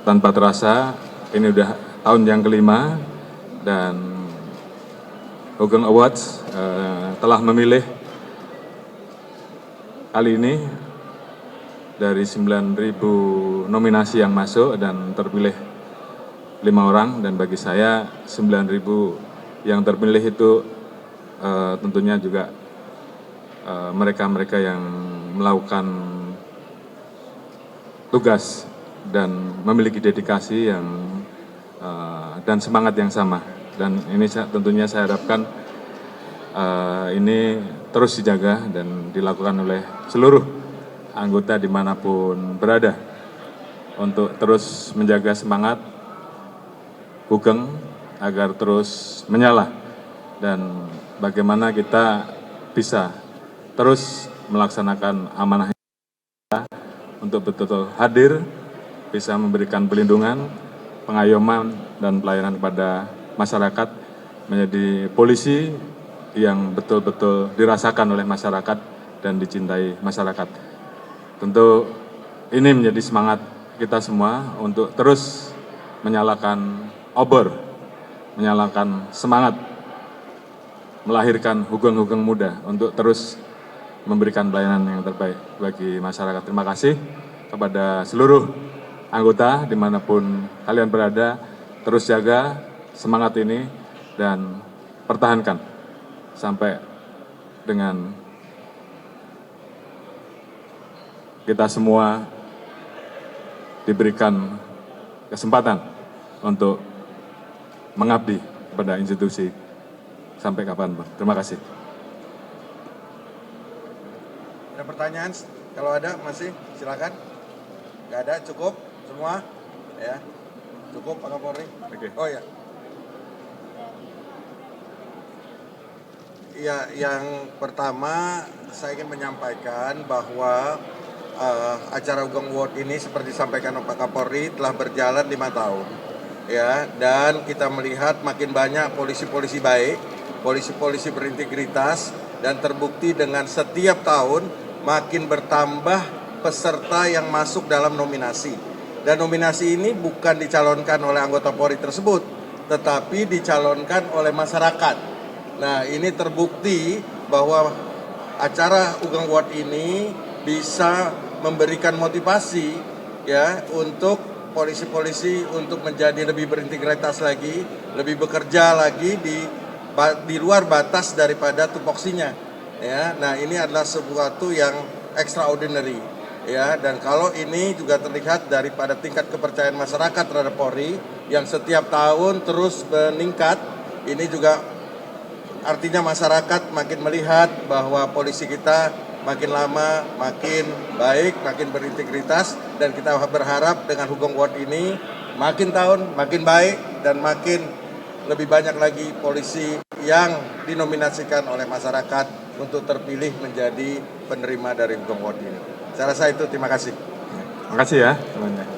tanpa terasa ini udah tahun yang kelima dan Hugeng Awards telah memilih kali ini dari 9.000 nominasi yang masuk dan terpilih 5 orang, dan bagi saya 9.000 yang terpilih itu tentunya juga mereka-mereka yang melakukan tugas dan memiliki dedikasi yang dan semangat yang sama. Dan ini tentunya saya harapkan ini terus dijaga dan dilakukan oleh seluruh anggota dimanapun berada untuk terus menjaga semangat Hugeng agar terus menyala, dan bagaimana kita bisa terus melaksanakan amanah kita untuk betul-betul hadir, bisa memberikan perlindungan, pengayoman, dan pelayanan kepada masyarakat, menjadi polisi yang betul-betul dirasakan oleh masyarakat dan dicintai masyarakat. Tentu ini menjadi semangat kita semua untuk terus menyalakan obor, menyalakan semangat, melahirkan hugeng-hugeng muda untuk terus memberikan pelayanan yang terbaik bagi masyarakat. Terima kasih kepada seluruh anggota dimanapun kalian berada, terus jaga semangat ini dan pertahankan sampai dengan kita semua diberikan kesempatan untuk mengabdi pada institusi sampai kapan, Bang. Terima kasih. Ada pertanyaan? Kalau ada masih silakan. Nggak ada, cukup semua? Ya, cukup Pak Kapolri. Oh ya. Ya, yang pertama saya ingin menyampaikan bahwa acara Hugeng Award ini seperti disampaikan oleh Pak Kapolri telah berjalan 5 tahun. Ya, dan kita melihat makin banyak polisi-polisi baik, polisi-polisi berintegritas, dan terbukti dengan setiap tahun makin bertambah peserta yang masuk dalam nominasi. Dan nominasi ini bukan dicalonkan oleh anggota Polri tersebut, tetapi dicalonkan oleh masyarakat. Nah, ini terbukti bahwa acara Hugeng Award ini bisa memberikan motivasi ya untuk polisi-polisi untuk menjadi lebih berintegritas lagi, lebih bekerja lagi di luar batas daripada tupoksinya. Ya, nah ini adalah sesuatu yang extraordinary. Ya, dan kalau ini juga terlihat daripada tingkat kepercayaan masyarakat terhadap Polri yang setiap tahun terus meningkat, ini juga artinya masyarakat makin melihat bahwa polisi kita makin lama makin baik, makin berintegritas, dan kita berharap dengan Hugeng Award ini makin tahun makin baik dan makin lebih banyak lagi polisi yang dinominasikan oleh masyarakat untuk terpilih menjadi penerima dari Hugeng Award ini. Saya rasa itu, terima kasih. Terima kasih ya teman-teman.